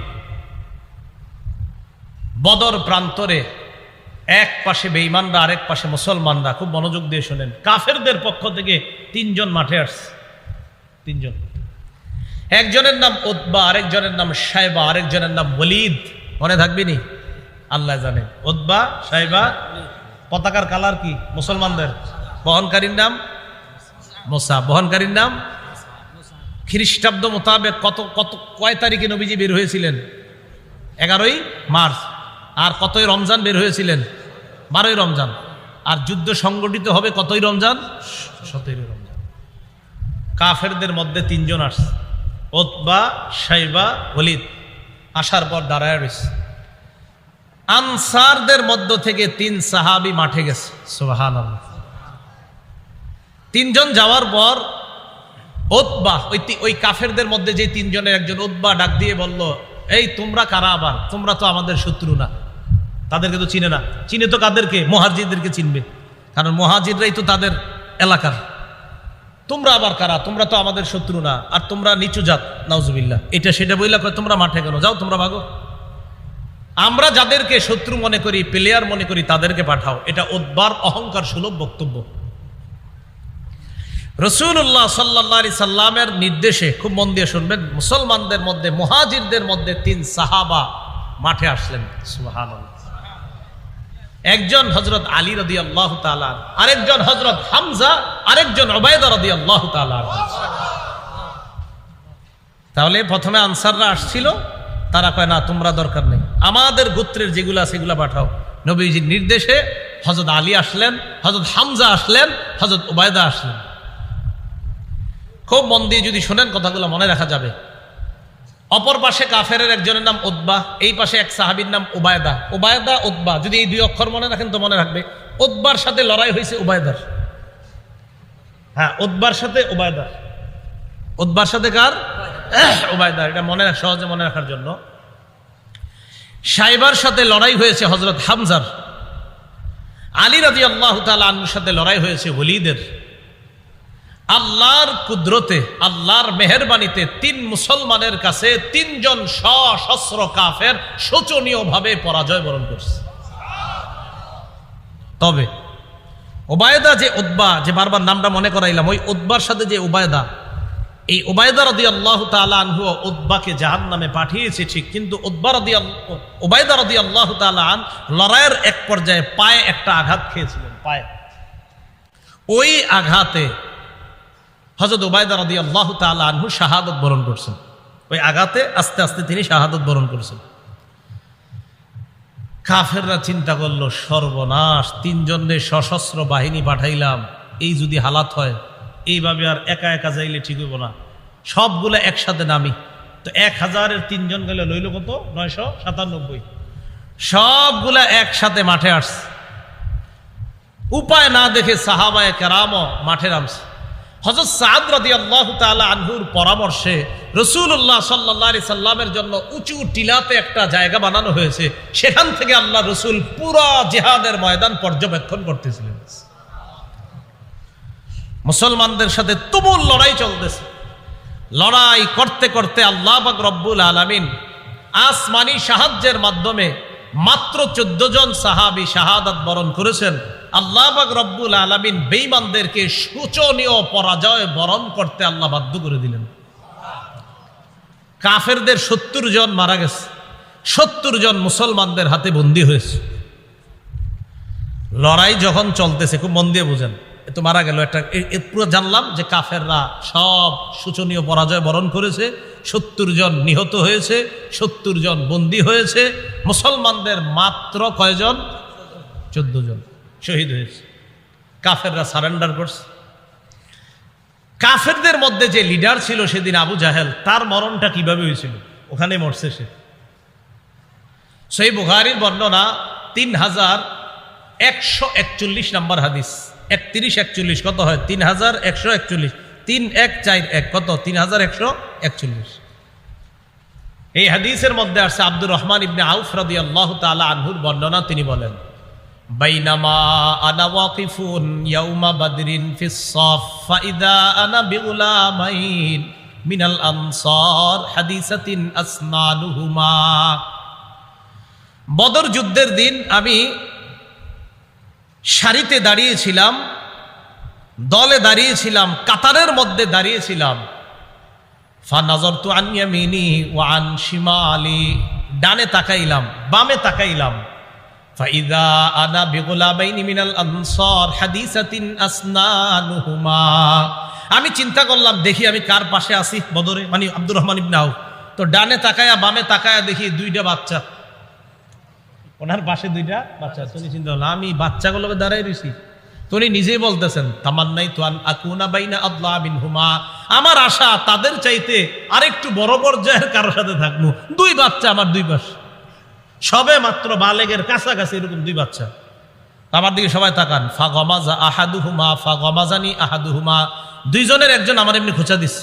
বদর প্রান্তরে এক পাশে বেঈমানরা, আরেক পাশে মুসলমানরা। খুব মনোযোগ দিয়ে শোনেন। কাফেরদের পক্ষ থেকে 3 জন মাঠে আসছে। 3 জন, একজনের নাম উতবা, আরেকজনের নাম শাইবা, আরেকজনের নাম ওয়ালিদ। মনে থাকবে নি? আল্লাহ জানে। উতবা, শাইবা। পতাকার কালার কি? মুসলমানদের। বহনকারীর নাম মুসা, বহনকারীর নাম। খ্রিস্টাব্দ মোতাবেক কয় তারিখে নবীজি বের হয়েছিলেন? 11ই মার্চ। আর কতই রমজান বের হয়েছিলেন? 12ই রমজান। আর যুদ্ধ সংগঠিত হবে কতই রমজান? 17ই রমজান। কাফেরদের মধ্যে 3 জন আসছে, উতবা, শাইবা, ওয়ালিদ। আসার পর দাঁড়ায় রয়েছে। আনসারদের মধ্য থেকে 3 সাহাবী মাঠে গেছে। সুবহানাল্লাহ। 3 জন যাওয়ার পর উতবা, ওই কাফেরদের মধ্যে যে 3 জনের একজন উতবা ডাক দিয়ে বলল, এই তোমরা কারা? আবার তোমরা তো আমাদের শত্রু না। তাদেরকে তো চিনে না। চিনে তো কাদেরকে? মুহাজিরদেরকে চিনবে, কারণ মুহাজিররাই তো তাদের এলাকার। তোমরা আবার কারা? তোমরা তো আমাদের শত্রু না, আর তোমরা নিচু জাত, নাউজুবিল্লাহ। এটা সেটা বইলা কয় তোমরা মাঠে কেন? যাও তোমরা ভাগো। আমরা যাদেরকে শত্রু মনে করি, প্লেয়ার মনে করি, তাদেরকে পাঠাও। এটা উতবার অহংকার সুলভ বক্তব্য। রাসূলুল্লাহ সাল্লাল্লাহু আলাইহি সাল্লামের নির্দেশে, খুব মন দিয়ে শুনবেন, মুসলমানদের মধ্যে, মুহাজিরদের মধ্যে 3 সাহাবা মাঠে আসলেন। সুবহানাল্লাহ। একজন হযরত আলী রাদিয়াল্লাহু তাআলা, আরেকজন হযরত হামজা, আরেকজন উবাইদা রাদিয়াল্লাহু তাআলা। তাহলে প্রথমে আনসাররা আসছিল, তারা কয় না তোমরা দরকার নেই, আমাদের গোত্রের যেগুলো আছে সেগুলো পাঠাও। নবীজির নির্দেশে হযরত আলী আসলেন, হযরত হামজা আসলেন, হযরত উবাইদা আসলেন। খুব মন দিয়ে যদি শোনেন কথাগুলো মনে রাখা যাবে। অপর পাশে কাফেরের একজনের নাম উতবা, এই পাশে এক সাহাবীর নাম উবাইদা। উবাইদা, উতবা, যদি এই 2 অক্ষর মনে রাখেন তো মনে রাখবে। উতবার সাথে লড়াই হয়েছে উবাইদার। হ্যাঁ, উতবার সাথে উবায়দা। উতবার সাথে কার? উবায়দা। এটা সহজে মনে রাখার জন্য। সাইবার সাথে লড়াই হয়েছে হযরত হামজার। আলী রাদিয়াল্লাহু তাআলা আনহুর সাথে লড়াই হয়েছে ওলীদের। আল্লাহর কুদরতে, আল্লাহর মেহেরবানিতে 3 মুসলমানের কাছে 3 জন সশস্ত্র কাফের শোচনীয়ভাবে পরাজয় বরণ করছে। তবে উবায়দা যে উতবা, যে বারবার নামটা মনে করাইলাম, ওই উতবার সাথে যে উবায়দা, এই উবায়দা রাদিয়াল্লাহু তাআলা আনহু উতবাকে জাহান্নামে পাঠিয়েছে ঠিক, কিন্তু উবায়দা রাদিয়াল্লাহু তাআলা আন লড়াইয়ের এক পর্যায়ে পায়ে একটা আঘাত খেয়েছিলেন, পায়ে। ওই আঘাতে হযরত উবায়দা রাদিয়াল্লাহু তাআলা আনহু শাহাদাত বরণ করছেন। ওই আঘাতে আস্তে আস্তে তিনি শাহাদাত বরণ করছেন। কাফেররা চিন্তা করলো, সর্বনাশ, 3 জনের সশস্ত্র বাহিনী পাঠাইলাম, এই যদি হালাত হয়, এইভাবে আর একা একা যাইলে ঠিক হইব না, সবগুলা একসাথে নামি। তো 1000-এর 3 জন গেলে লইল কত? 997। সবগুলা একসাথে মাঠে আসছে। উপায় না দেখে সাহাবায়ে কেরামও মাঠে নামছে। হযরত সাদ রাদিয়াল্লাহু তাআলা আনহুর পরামর্শে রাসূলুল্লাহ সাল্লাল্লাহু আলাইহি সাল্লামের জন্য উঁচু টিলাতে একটা জায়গা বানানো হয়েছে। সেখান থেকে আল্লাহ রাসূল পুরো জিহাদের ময়দান পর্যবেক্ষণ করতেছিলেন। মুসলমানদের সাথে তুমুল লড়াই চলতেছে। লড়াই করতে করতে আল্লাহ পাক রব্বুল আলামিন আসমানি সাহায্যের মাধ্যমে মাত্র 14 জন সাহাবী শাহাদাত বরণ করেছেন। আল্লাহ পাক রব্বুল আলামিন বেঈমানদেরকে শোচনীয় পরাজয় বরণ করতে আল্লাহ বাধ্য করে দিলেন। কাফেরদের 70 জন মারা গেছে, 70 জন মুসলমানদের হাতে বন্দী হয়েছে। লড়াই যখন চলতেছে, খুব মন দিয়ে বুঝেন, এত মারা গেল একটা, পুরো জানলাম যে কাফেররা সব শোচনীয় পরাজয় বরণ করেছে, 70 জন নিহত হয়েছে, 70 জন বন্দী হয়েছে। মুসলমানদের মাত্র কয়জন? 14 জন শহীদ হয়েছে। কাফেররা সারেন্ডার করছে। কাফেরদের মধ্যে যে লিডার ছিল সেদিন আবু জাহেল, তার মরণটা কিভাবে হয়েছিল? ওখানে মরছে সে। সহিহ বুখারীর বর্ণনা 3141 নম্বর হাদিস। 3141 কত হয়? 3141। 3141 কত? 3141। এই হাদিসের মধ্যে আসছে আব্দুর রহমান ইবনে আউফ রাদিয়াল্লাহু তাআলা আনহুর বর্ণনা। তিনি বলেন, বাইনামা আনা ওয়াকিফুন ইয়াউমা বাদরিন ফিস সাফ ফাইদা আনা বিগুলামাইন মিনাল আনসার হাদিসাতিন আসনানুহুমা। বদর যুদ্ধের দিন আমি সারিতে দাঁড়িয়েছিলাম, দলে দাঁড়িয়েছিলাম, কাতারের মধ্যে দাঁড়িয়েছিলাম। ফানাযারতু আন ইয়ামিনি ওয়া আন শিমালি, ডানে তাকাইলাম, বামে তাকাইলাম। ফাইদা আনা বিগুলামাইনি মিনাল আনসার হাদিসাতিন আসনানুহুমা। আমি চিন্তা করলাম, দেখি আমি কার পাশে আছি বদরে, মানে আব্দুর রহমান ইবনে আউফ। তো ডানে তাকায়া বামে তাকায়া দেখি 2টা বাচ্চা, ওনার পাশে 2টা বাচ্চা। তুমি চিন্তা করলাম, আমি বাচ্চাগুলোকে দাঁড়াই রয়েছি। তিনি নিজেই বলতেছেন, তামান্নাই তো আন আকুনা বাইনা আদলা মিনহুমা, আমার আশা তাদের চাইতে আরেকটু বড় পর্যায়ের কারোর সাথে থাকবো। 2 বাচ্চা আমার 2 পাশ, সবে মাত্র বালেগের কাছাকাছি, এরকম 2 বাচ্চা। আমার দিকে সবাই তাকান। ফাগমাজা আহাদুহুমা ফাগমাজানি আহাদুহুমা, 2 জনের একজন আমার এমনি খোঁচা দিস,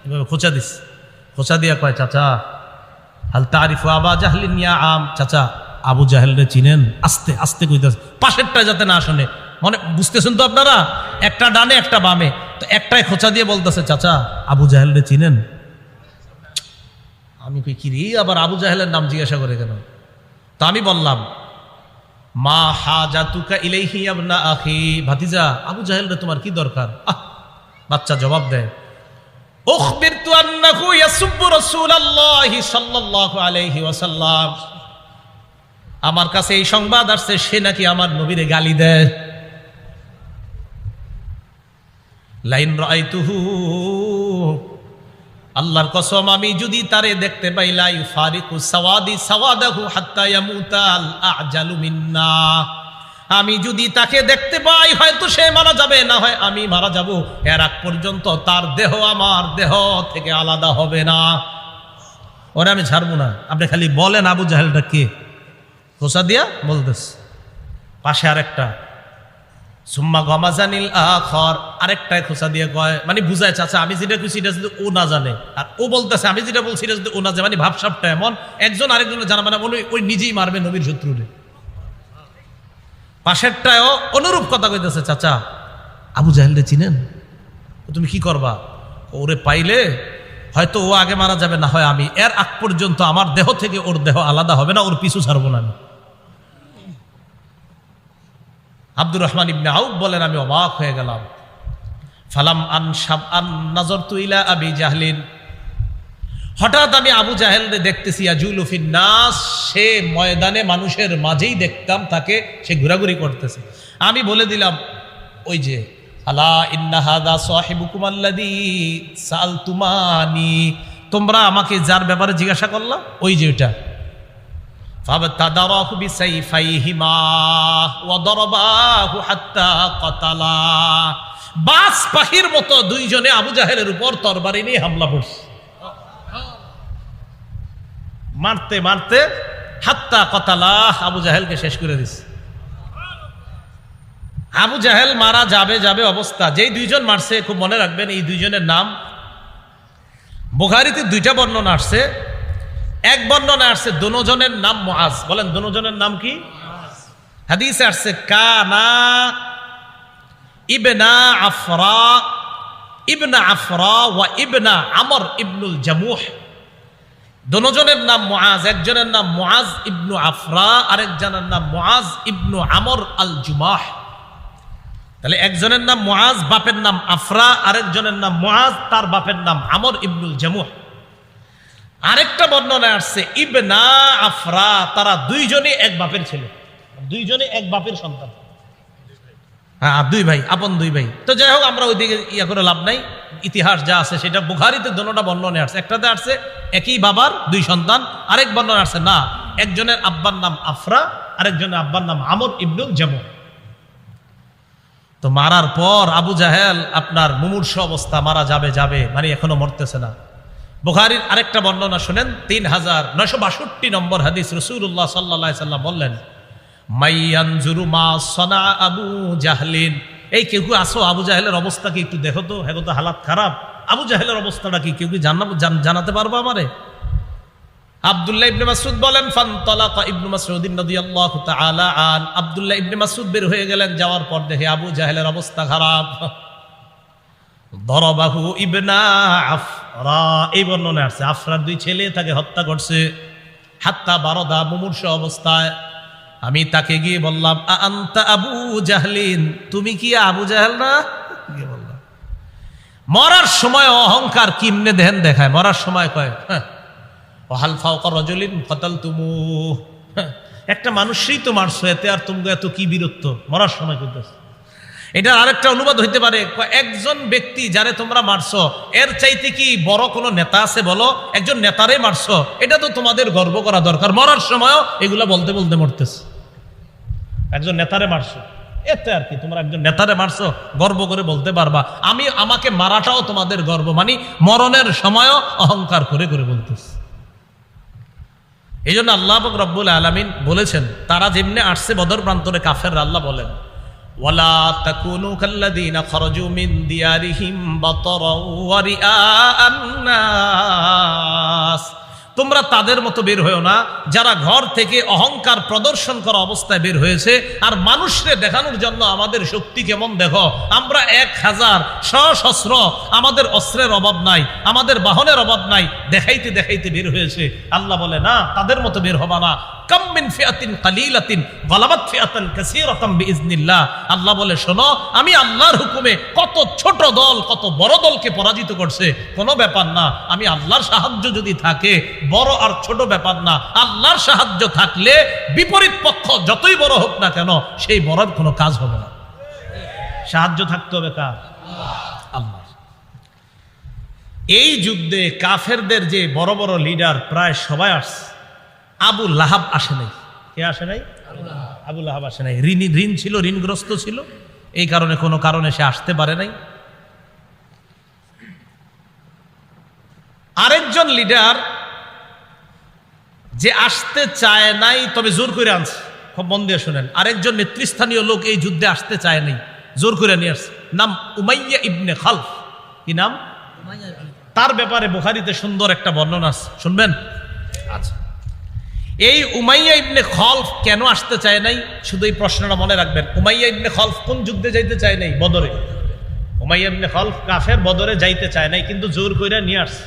এভাবে খোঁচা দিস। খোঁচা দিয়া কয়, চাচা হাল তারিফু আবা জাহলিন ইয়া আম, চাচা আবু জাহেলরে চিনেন? আস্তে আস্তে কইতেছে, পাশেরটা যাতে না শোনে। মনে বুঝতেছেন তো আপনারা? একটা ডানে একটা বামে, তো একটাই খোঁচা দিয়ে বলতেছে, চাচা আবু জাহেলরে চিনেন? আমি কই, কি রে, আবার আবু জাহেলের নাম জিজ্ঞাসা করে কেন? তো আমি বললাম, মা হাজাতুকা ইলাইহি ইবনা আখি, ভাতিজা আবু জাহেলরে তোমার কি দরকার? বাচ্চা জবাব দেয়, উখবিরতু আন্নাহু ইয়াসুব্বু রাসূলুল্লাহি সাল্লাল্লাহু আলাইহি ওয়াসাল্লাম, আমার কাছে এই সংবাদ আসছে সে নাকি আমার নবীরে গালি দেয়। লাইন রাআইতুহু, আল্লাহর কসম আমি যদি তারে দেখতে পাই, লা ইউফারিকু সাওয়াদি সাওয়াদাহু হাত্তা ইয়ামুতাল আজালু মিন্না, আমি যদি তাকে দেখতে পাই হয়তো সে মারা যাবে, না হয় আমি মারা যাব, এর আগ পর্যন্ত তার দেহ আমার দেহ থেকে আলাদা হবে না। ওরা আমি ছাড়বো না। আপনি খালি বলেন আবু জাহেলটা কে? খোঁচা দিয়া বলতেছে। পাশে আরেকটা, সুম্মা গমাজানিল আখর, আরেকটায় খোঁচা দিয়ে কয়, মানে বুঝায় চাচা আমি যেটা কইছি এটা যদি ও না জানে, আর ও বলতেছে আমি যেটা বলছি এটা যদি ও না জানে, মানে ভাবসাবটা এমন একজন আরেকজনের জানা, মানে ওই নিজেই মারবে নবীর শত্রুরে। পাশেরটায়ও অনুরূপ কথা কইতেছে, চাচা আবু জাহেলরে চিনেন, তুমি কি করবা? ওরে পাইলে হয়তো ও আগে মারা যাবে, না হয় আমি, এর আগ পর্যন্ত আমার দেহ থেকে ওর দেহ আলাদা হবে না, ওর পিছু ছাড়বো না আমি। আব্দুর রহমান ইবনে আউফ বলেন আমি অবাক হয়ে গেলাম। ফালাম আন নাযরতু ইলা আবি জাহলিন, হঠাৎ আমি আবু জাহেলরে দেখতেছি, ইয়াজুলু ফিন নাস, সে ময়দানে মানুষের মাঝেই দেখতাম তাকে, সে ঘোরাঘুরি করতেছে। আমি বলে দিলাম, ওই যে আলা ইন্না হাযা সাহিবুকুম আল্লাযী সালতুমানি, তোমরা আমাকে যার ব্যাপারে জিজ্ঞাসা করলা, ওই যে ওটা। ফাবতাদারাহু বিসাইফাইহিমা ওয়া দারাবাহু হাত্তা কাতালা, বাস পাখির মতো দুইজনে আবু জাহেলের উপর তরবারি নিয়ে হামলা করছে, মারতে মারতে হাত্তা কাতালা, আবু জাহেলকে শেষ করে দিছে। আবু জাহেল মারা যাবে যাবে অবস্থা, যেই দুইজন মারছে খুব মনে রাখবেন, এই দুইজনের নাম বুখারীতে দুইটা বর্ণনা আসছে। এক বর্ণনা আসছে দুজনের নাম মুআজ, বলেন দুজনের নাম কি? হাদিসে আসছে কানা ইবনা আফরা ওয়া ইবনা আমর ইবনুল জামুহ, দুজনের নাম মুআজ, একজনের নাম মুআজ ইবনু আফরা, আরেকজনের নাম মুআজ ইবনু আমর আল জুমাহ। তাহলে একজনের নাম মুআজ, বাপের নাম আফরা, আরেকজনের নাম মুআজ, তার বাপের নাম আমর ইবনুল জামুহ। আরেকটা বর্ণনা আসছে ইবনা আফরা, তারা দুইজনই এক বাপের ছেলে, দুইজনই এক বাপের সন্তান, হ্যাঁ দুই ভাই, আপন দুই ভাই। তো যাই হোক, আমরা ওইদিকে ইয়া করে লাভ নাই, ইতিহাস যা আছে সেটা বুখারীতে দুটোটা বর্ণনা আসছে। একটাতে আসছে একই বাবার দুই সন্তান, আরেক বর্ণনা আসছে না, একজনের আব্বার নাম আফরা, আরেকজনের আব্বার নাম আমর ইবনুল জামুহ। তো মারার পর আবু জাহেল আপনার মুমূর্ষ অবস্থা, মারা যাবে যাবে, মানে এখনো মরতেছে না। বুখারীর আরেকটা বর্ণনা শুনেন, 3962 নম্বর হাদিস, রাসূলুল্লাহ সাল্লাল্লাহু আলাইহি সাল্লাম বললেন, মাইয়ানজুরু মা সানা আবু জাহলিন, এই কেউ কেউ আসো আবু জাহেলের অবস্থা কি একটু দেখো তো, হ্যাঁ তো হালাত খারাপ, আবু জাহেলের অবস্থাটা কি কেউ কি জানাতে পারবো আমারে? আব্দুল্লাহ ইবনে মাসউদ বলেন, ফানতালাকা ইবনু মাসউদ রাদিয়াল্লাহু তাআলা আন, আব্দুল্লাহ ইবনে মাসউদ বের হয়ে গেলেন, যাওয়ার পর দেখে আবু জাহেলের অবস্থা খারাপ। দরবাহু ইবনা আফরা, এই বর্ণনা আছে আফরার দুই ছেলে তাকে হত্যা করছে। হাত্তা বারদা, মুমূর্ষ অবস্থায়। আমি তাকে গিয়ে বললাম, আনতা আবু জাহলিন, তুমি কি আবু জাহেল না? বললাম। মরার সময় অহংকার কিমনে দেহেন দেখায়, মরার সময় কয় হাল ফাওকা রাজুলিন কাতালতুমু, একটা মানুষই তো মারছো, এতে আর তুমি এত কি বীরত্ব, মরার সময় করতেছ। এটা আরেকটা অনুবাদ হইতে পারে, একজন ব্যক্তি যারে তোমরা মারছো এর চাইতে কি বড় কোনো নেতা আছে বলো, একজন নেতারে মারছো, এটা তো তোমাদের গর্ব করা দরকার, মরার সময়ও এগুলা বলতে বলতে মরতেছে। একজন নেতারে মারছো, এতে আর কি, তোমরা একজন নেতারে মারছো, গর্ব করে বলতে পারবা, আমাকে মারাটাও তোমাদের গর্ব, মানে মরণের সময়ও অহংকার করে করে বলতেছে। এই জন্য আল্লাহ পাক রব্বুল আলামিন বলেছেন, তারা যেমনি আসছে বদর প্রান্তরে কাফেররা, আল্লাহ বলেন, ওয়ালা তাকুনু কাল্লাযীনা খারাজু মিন দিয়ারিহিম বাতারাও ওয়া রিআআন নাস, তোমরা তাদের মতো বের হয়েও না যারা ঘর থেকে অহংকার প্রদর্শন করা অবস্থায় বের হয়েছে, আর মানুষকে দেখানোর জন্য আমাদের শক্তি কেমন দেখো, আমরা 1000 সশস্ত্র, আমাদের অস্ত্রের অভাব নাই, আমাদের বাহনের অভাব নাই, দেখাইতে দেখাইতে বের হয়েছে। আল্লাহ বলে না, তাদের মতো বের হবা না। কাম মিন ফিআতিন কালিলাতিন গালাবাত ফিআতান কাসীরাতান বিইজনিল্লাহ, আল্লাহ বলে শোনো, আমি আল্লাহর হুকুমে কত ছোট দল কত বড় দলকে পরাজিত করছে, কোনো ব্যাপার না। আমি আল্লাহর সাহায্য যদি থাকে, বড় আর ছোট ব্যাপার না, আল্লাহর সাহায্য থাকলে বিপরীত পক্ষ যতই বড় হোক না কেন, সেই বড়র কোনো কাজ হবে না। সাহায্য থাকতে হবে কার? আল্লাহ। এই যুদ্ধে কাফেরদের যে বড় বড় লিডার প্রায় সবাই আসছে, আবু লাহাব আসে নাই। কে আসে নাই? আবু লাহাব আসে নাই। ঋণ ছিল, ঋণগ্রস্ত ছিল, এই কারণে কোনো কারণে সে আসতে পারে নাই। আরেকজন লিডার যে আসতে চায় নাই, তবে জোর করে আনছে, খুব মন দিয়ে শুনেন, আরেকজন নেতৃস্থানীয় লোক এই যুদ্ধে আসতে চায় নাই, জোর করে নিয়ে আসছে, নাম উমাইয়া ইবনে খালফ। কি নাম? তার ব্যাপারে বুখারীতে সুন্দর একটা বর্ণনা আছে, শুনবেন? আচ্ছা, এই উমাইয়া ইবনে খালফ কেন আসতে চায় নাই, শুধু এই প্রশ্নটা মনে রাখবেন। উমাইয়া ইবনে খালফ কোন যুদ্ধে যাইতে চায় নাই? বদরে। উমাইয়া ইবনে খালফ কাফের, বদরে যাইতে চায় নাই, কিন্তু জোর করে নিয়ে আসছে।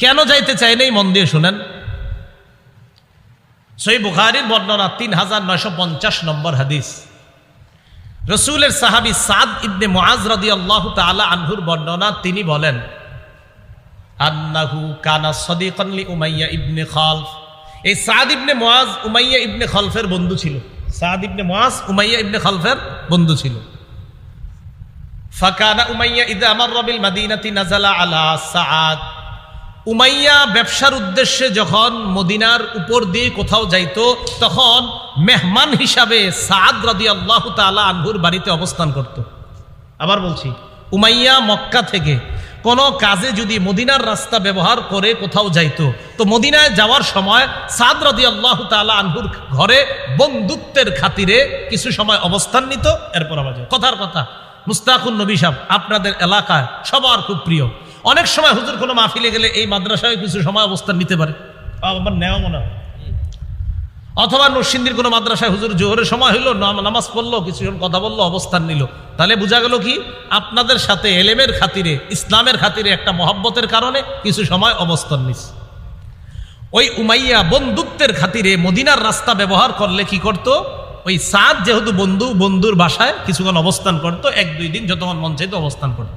কেন যাইতে চায় নাই মন দিয়ে শুনেন। সহিহ বুখারীর বর্ণনা 3950 নম্বর হাদিস। রাসূলের সাহাবী সাদ ইবনে মুআজ রাদিয়াল্লাহু তাআলা আনহুর বর্ণনা, তিনি বলেন আন্নাহু কানা সাদিকান লি উমাইয়া ইবনে খালফ। এই সাদ ইবনে মুআজ উমাইয়া ইবনে খালফের বন্ধু ছিল। সাদ ইবনে মুআজ উমাইয়া ইবনে খালফের বন্ধু ছিল। ফাকানা উমাইয়া ইযা মাররা বিল মাদিনাতি নাযালা আলা সাদ। উমাইয়া ব্যবসার উদ্দেশ্যে যখন মদিনার উপর দিয়ে কোথাও যাইতো, তখন মেহমান হিসাবে সাদ রাদিয়াল্লাহু তাআলা আনহুর বাড়িতে অবস্থান করত। আবার বলছি, উমাইয়া মক্কা থেকে কোনো কাজে যদি মদিনার রাস্তা ব্যবহার করে কোথাও যাইতো, তো মদিনায় যাওয়ার সময় সাদ রাদিয়াল্লাহু তাআলা আনহুর ঘরে বন্ধুত্বের খাতিরে কিছু সময় অবস্থান নিত, এরপর আবার যেত। কথার কথা, মুস্তাকুন নবী সাহেব আপনাদের এলাকায় সবার খুব প্রিয়। অনেক সময় হুজুর কোনো মাহফিলে গেলে এই মাদ্রাসায় কিছু সময় অবস্থান নিতে পারে, আমার নেওয়া মনে হয়। অথবা নরসিংদীর কোনো মাদ্রাসায় হুজুর জোহরের সময় হইলো, নামাজ পড়লো, কিছুক্ষণ কথা বললো, অবস্থান নিল। তাহলে বোঝা গেল কি, আপনাদের সাথে এলেমের খাতিরে, ইসলামের খাতিরে একটা মহব্বতের কারণে কিছু সময় অবস্থান নিচ্ছে। ওই উমাইয়া বন্ধুত্বের খাতিরে মদিনার রাস্তা ব্যবহার করলে কি করত, ওই সাদ যেহেতু বন্ধুর বাসায় কিছুক্ষণ অবস্থান করত, 1-2 দিন যতক্ষণ মন চাইতো অবস্থান করত।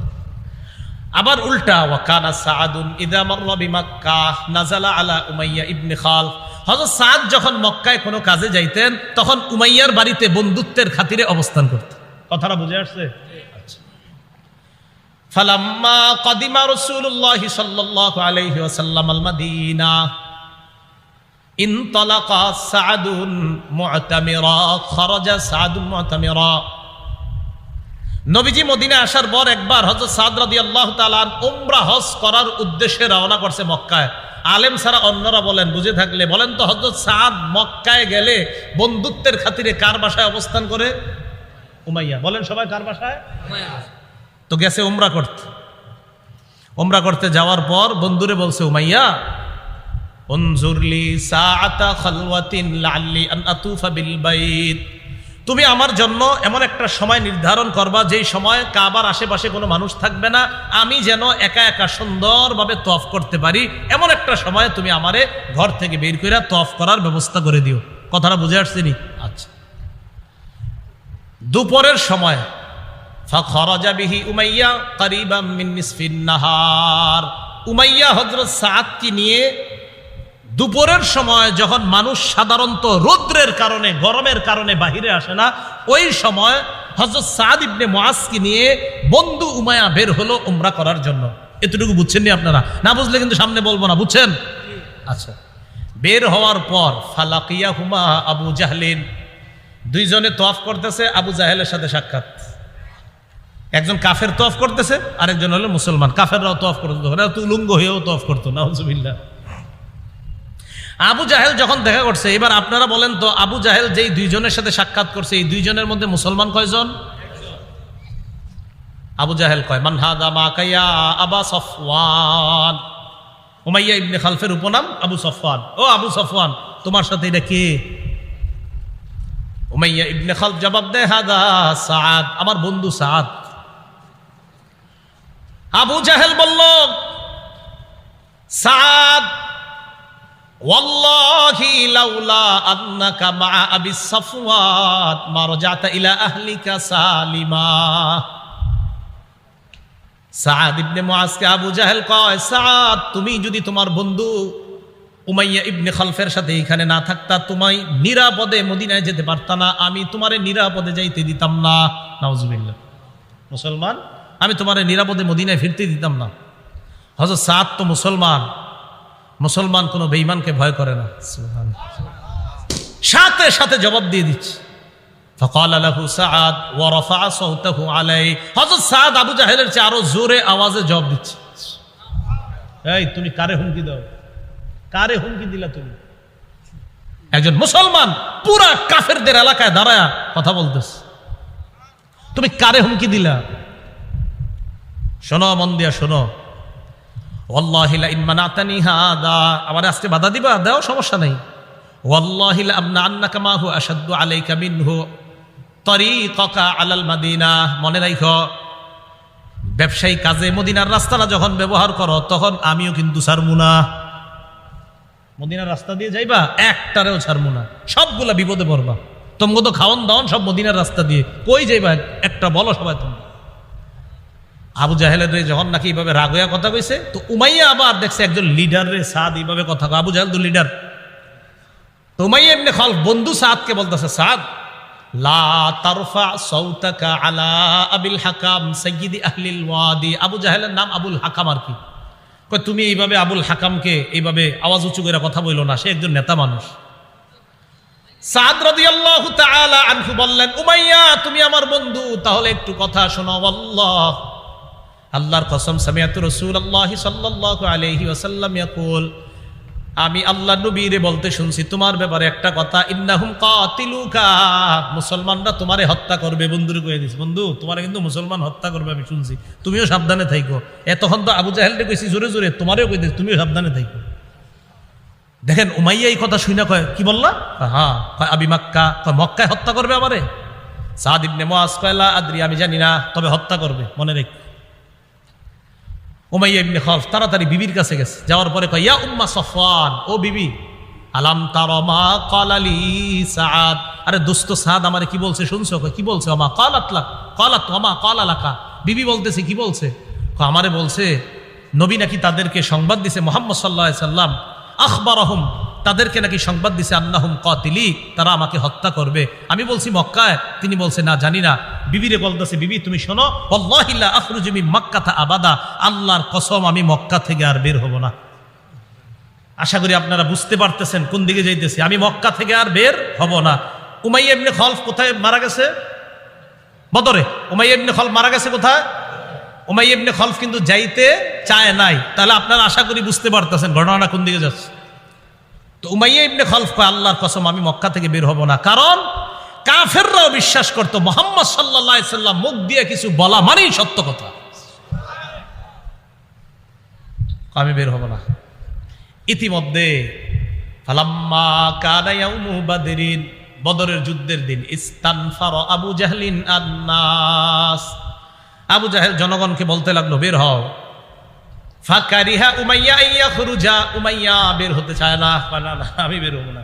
আবার উল্টা, ওয়াকানা সাআদুন ইযা মাররা বিমাক্কাহ নাযালা আলা উমাইয়া ইবনে খালফ। হযরত সাদ যখন মক্কায় কোনো কাজে যাইতেন, তখন উমাইয়ার বাড়িতে বন্ধুত্বের খাতিরে অবস্থান করতেন। কথাটা বুঝে আসছে? আচ্ছা। ফালাম্মা কাদিমা রাসূলুল্লাহ সাল্লাল্লাহু আলাইহি ওয়াসাল্লাম আল মাদিনা ইনতালাকা সাআদুন মু'তামিরা, খারাজা সাআদুন মু'তামিরা। নবীজি মদিনা আসার পর একবার হযরত সাদ রাদিয়াল্লাহু তাআলা উমরা হজ করার উদ্দেশ্যে রওনা করছে মক্কায়। আলেম ছাড়া অন্যরা বলেন, বুঝে থাকলে বলেন তো, হযরত সাদ মক্কায় গেলে বন্ধুত্বের খাতিরে কার বাসায় অবস্থান করে? উমাইয়া। বলেন সবাই, কার বাসায়? উমাইয়া। তো গেছে উমরা করতে। উমরা করতে যাওয়ার পর বন্ধুরে বলছে, উমাইয়া উনজুরলি সাআতা খালওয়াতিন লাআল্লি আন আতুফা বিল বাইত। তুমি আমার জন্য এমন একটা সময় নির্ধারণ করবা, যেই সময় কাবার আশেপাশে কোনো মানুষ থাকবে না, আমি যেন একা একা সুন্দরভাবে তওয়াফ করতে পারি, এমন একটা সময় তুমি আমারে ঘর থেকে বের করে তওয়াফ করার ব্যবস্থা করে দিও। কথাটা বুঝে আসছে নি? আচ্ছা। দুপুরের সময় ফাখরাজা বিহি উমাইয়া করিবাম মিন নিসফিন নাহার। উমাইয়া হযরত সাদকে নিয়ে দুপুরের সময়, যখন মানুষ সাধারণত রৌদ্রের কারণে, গরমের কারণে বাহিরে আসে না, ওই সময় হযরত সাদ ইবনে মুআজকে নিয়ে বন্ধু উমাইয়া বের হলো উমরা করার জন্য। এতটুকু বুঝছেন নি আপনারা? না বুঝলে কিন্তু সামনে বলবো না, বুঝছেন? আচ্ছা। বের হওয়ার পর ফালাকিয়াহুমা আবু জাহলিন। দুইজনে তওয়াফ করতেছে, আবু জাহেলের সাথে সাক্ষাৎ। একজন কাফের তওয়াফ করতেছে, আরেকজন হলো মুসলমান। কাফেররাও তওয়াফ করতো, ওরা তো উলঙ্গ হয়েও তওয়াফ করতো। নাউজুবিল্লাহ। আবু জাহেল যখন দেখা করছে, এবার আপনারা বলেন তো, আবু জাহেল যেই দুইজনের সাথে সাক্ষাৎ করছে, এই দুইজনের মধ্যে মুসলমান কয়জন? আবু জাহেল কয়, মান হাদা মাকা ইয়া আবা সফওয়ান। উমাইয়া ইবনে খালফের উপনাম আবু সফওয়ান। ও আবু সফওয়ান, তোমার সাথে এটা কে? উমাইয়া ইবনে খালফ জবাব দেয়, হাদা সাআদ, আমার বন্ধু সাআদ। আবু জাহেল বলল, সাআদ ওয়াল্লাহি লাউলা আন্নাকা মা আবি সফওয়ান মা রাজাতা ইলা আহলিকা সালিমা। সাআদ ইবনে মুআজকে আবু জাহেল কয়, সাআদ, তুমি যদি তোমার বন্ধু উমাইয়া ইবনে খালফের সাথে এখানে না থাকতা, তুমি নিরাপদে মদিনায় যেতে পারতা না, আমি তোমারে নিরাপদে যাইতে দিতাম না। নাউজুবিল্লাহ। মুসলমান, আমি তোমারে নিরাপদে মদিনায় ফিরতে দিতাম না। হযরত সাদ তো মুসলমান, মুসলমান কোনো বেঈমানকে ভয় করে না। সাথে সাথে জবাব দিয়ে দিচ্ছে। ফাকাল লাহু সাআদ ওয়া রাফা সাওতাহু আলাইহি। হযরত সাদ আবু জাহেলের চেয়ে আরো জোরে আওয়াজে জবাব দিচ্ছে, এই তুমি কারে হুমকি দাও? কারে হুমকি দিলা তুমি? একজন মুসলমান পুরা কাফেরদের এলাকায় দাঁড়ায় কথা বলতেছে, তুমি কারে হুমকি দিলা? শোনো, মন দিয়া শোনো, ওয়াল্লাহি লা ইন মানাতানি হাদা, আমারে আজকে বাধা দিবা, দাও, সমস্যা নাই। ওয়াল্লাহি লা আমনা আন্নাকা মা হু আশাদ্দু আলাইকা মিনহু তরিকাকা আলাল মাদিনা, মনে রাখো ব্যবসায়ী কাজে মদিনার রাস্তাটা যখন ব্যবহার করো তখন আমিও কিন্তু ছাড়বো না। মদিনার রাস্তা দিয়ে যাইবা, একটারেও ছাড়বো না, সবগুলা বিপদে পড়বা। তোমগো তো খাওয়ান দাওয়ান সব মদিনার রাস্তা দিয়ে, কই যাইবা একটা বলো সবাই তুমি। আবু জাহেলের যখন নাকি এইভাবে রাগ হইয়া কথা কইছে, তো উমাইয়া আবার দেখছে একজন লিডার রে সাদ এইভাবে কথা কয়, আবু জাহেল তো লিডার। তো উমাইয়া ইবনে খালফ বন্ধু সাদকে বলতেছে, সাদ লা তারফা সাউতাকা আলা আবিল হাকাম সাইয়্যিদি আহলিল ওয়াদি। আবু জাহেলের নাম আবুল হাকাম আর কি, কয় তুমি এইভাবে আবুল হাকামকে এইভাবে আওয়াজ উঁচু করে কথা বইল না, সে একজন নেতা মানুষ। সাদ রাদিয়াল্লাহু তাআলা আনহু বললেন, উমাইয়া তুমি আমার বন্ধু, তাহলে একটু কথা শোনো। আল্লাহ, আল্লাহর কসম, সামিআতু রাসূলুল্লাহি সাল্লাল্লাহু আলাইহি ওয়াসাল্লাম ইয়াকুল, আমি আল্লাহ নবীরে বলতে শুনছি তোমার ব্যাপারে একটা কথা, ইন্নাহুম কাতিলুকা, মুসলমানরা তোমারে হত্যা করবে। বন্ধুরে কয়ে দিস, বন্ধু তোমারে কিন্তু মুসলমান হত্যা করবে, আমি শুনছি, তুমিও সাবধানে থাইকো। এতক্ষণ তো আবু জাহেলকে কইছি জোরে জোরে, তোমারেও কই দিস, তুমিও সাবধানে থাইকো। দেখেন উমাইয়া এই কথা শুনে কয়, কি বললা? হ্যাঁ, কয় আবি মাক্কা, কয় মক্কায় হত্যা করবে আমারে। সাদ ইবনে মুআজ কয় লা আদরি, আমি জানি না, তবে হত্যা করবে, মনে রেখ। উমাইয়া ইবনে খালফ তাড়াতাড়ি বিবির কাছে গেছে, যাওয়ার পরে কয়, ইয়া উম্মা সফওয়ান, ও বিবি, আলাম তারা মা ক্বালা লি সাদ, আরে দোস্ত সাদ আমারে কি বলছে শুনছো? কয় কি বলছে? ওমা ক্বালাত লাক, ক্বালাত ওমা ক্বালা লাকা, বিবি বলতেছে কি বলছে? কয় আমারে বলছে নবী নাকি তাদেরকে সংবাদ দিছে, মুহাম্মদ সাল্লাল্লাহু আলাইহি সাল্লাম আখবারাহুম, তাদেরকে নাকি সংবাদ দিছে, আন্নাহুম কাতিলি, তারা আমাকে হত্যা করবে। আমি বলছি মক্কায়, তিনি বলছে না জানি না। বিবিরে বলতেছে, বিবি তুমি শোনো, ওয়াল্লাহি লা আখরুজু মিন মাক্কাতা আবাদা, আল্লাহর কসম আমি মক্কা থেকে আর বের হব না। আশা করি আপনারা বুঝতে পারতেছেন কোন দিকে যাইতেছি, আমি মক্কা থেকে আর বের হব না। উমাইয়া ইবনে খালফ কোথায় মারা গেছে? বদরে। উমাইয়া ইবনে খালফ মারা গেছে কোথায়? উমাইয়া ইবনে খালফ কিন্তু যাইতে চায় নাই। তাহলে আপনারা আশা করি বুঝতে পারতেছেন ঘটনাটা কোন দিকে যাচ্ছে। তো উমাইয়া ইবনে খালফ কয়, আল্লাহর কসম আমি মক্কা থেকে বের হব না, কারণ কাফেররাও বিশ্বাস করতো মুহাম্মদ সাল্লাল্লাহু আলাইহি সাল্লাম মুখ দিয়ে কিছু বলা মানেই সত্য কথা। আমি বের হব না। ইতিমধ্যে ফালাম্মা কানা ইয়াউমু বাদরিন, বদরের যুদ্ধের দিন, ইস্তানফারা আবু জাহলিন আন-নাস, আবু জাহেল জনগণকে বলতে লাগলো বের হও। ফাকারিহা উমাইয়া ইয়াখরুজা, উমাইয়া বের হতে চায় না, না না আমি বের হব না।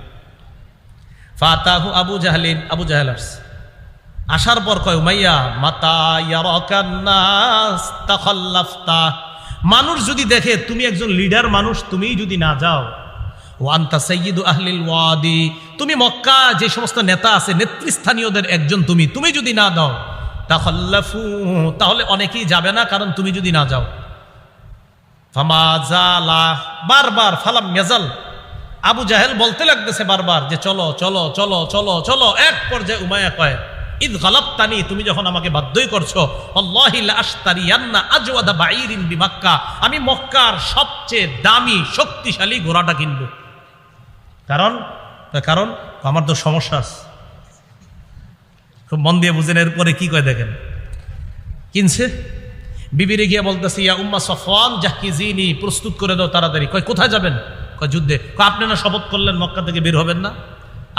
ফাতাহু আবু জাহলিন, আবু জাহেল আসছে, আসার পর কয় উমাইয়া মাতা ইয়ারাকান নাস তাখাল্লাফতা, মানুষ যদি দেখে তুমি একজন লিডার মানুষ, তুমি যদি না যাও, ওয়া আনতা সাইয়্যিদু আহলিল ওয়াদি, তুমি মক্কা যে সমস্ত নেতা আছে নেতৃস্থানীয়দের একজন, তুমি যদি না দাও, তাখাল্লাফু, তাহলে অনেকেই যাবে না, কারণ তুমি যদি না যাও। ফামাজালা, বারবার, ফালাম ইয়াজাল, আবু জাহেল বলতে লাগতেছে বারবার যে চলো চলো চলো চলো চলো। এক পর্যায়ে উমাইয়া কয়, ইদ গালাবতানি, তুমি যখন আমাকে বাধ্যই করছো, আল্লাহি লা আশতারিয়ান্না আজওয়াদা বাঈরিন বিমাক্কা, আমি মক্কার সবচেয়ে দামি শক্তিশালী ঘোড়াটা কিনবো। কারণ আমার তো সমস্যা আছে। খুব মন দিয়ে বুঝেন এরপরে কি কয় দেখেন। কিনছে, বিবিরে গিয়ে বলতেছে, ইয়া উম্মা সফওয়ান জাহিজিনি, প্রস্তুত করে দাও তাড়াতাড়ি। কয় কোথায় যাবেন? কয় যুদ্ধে। কয় আপনি না শপথ করলেন মক্কা থেকে বের হবেন না,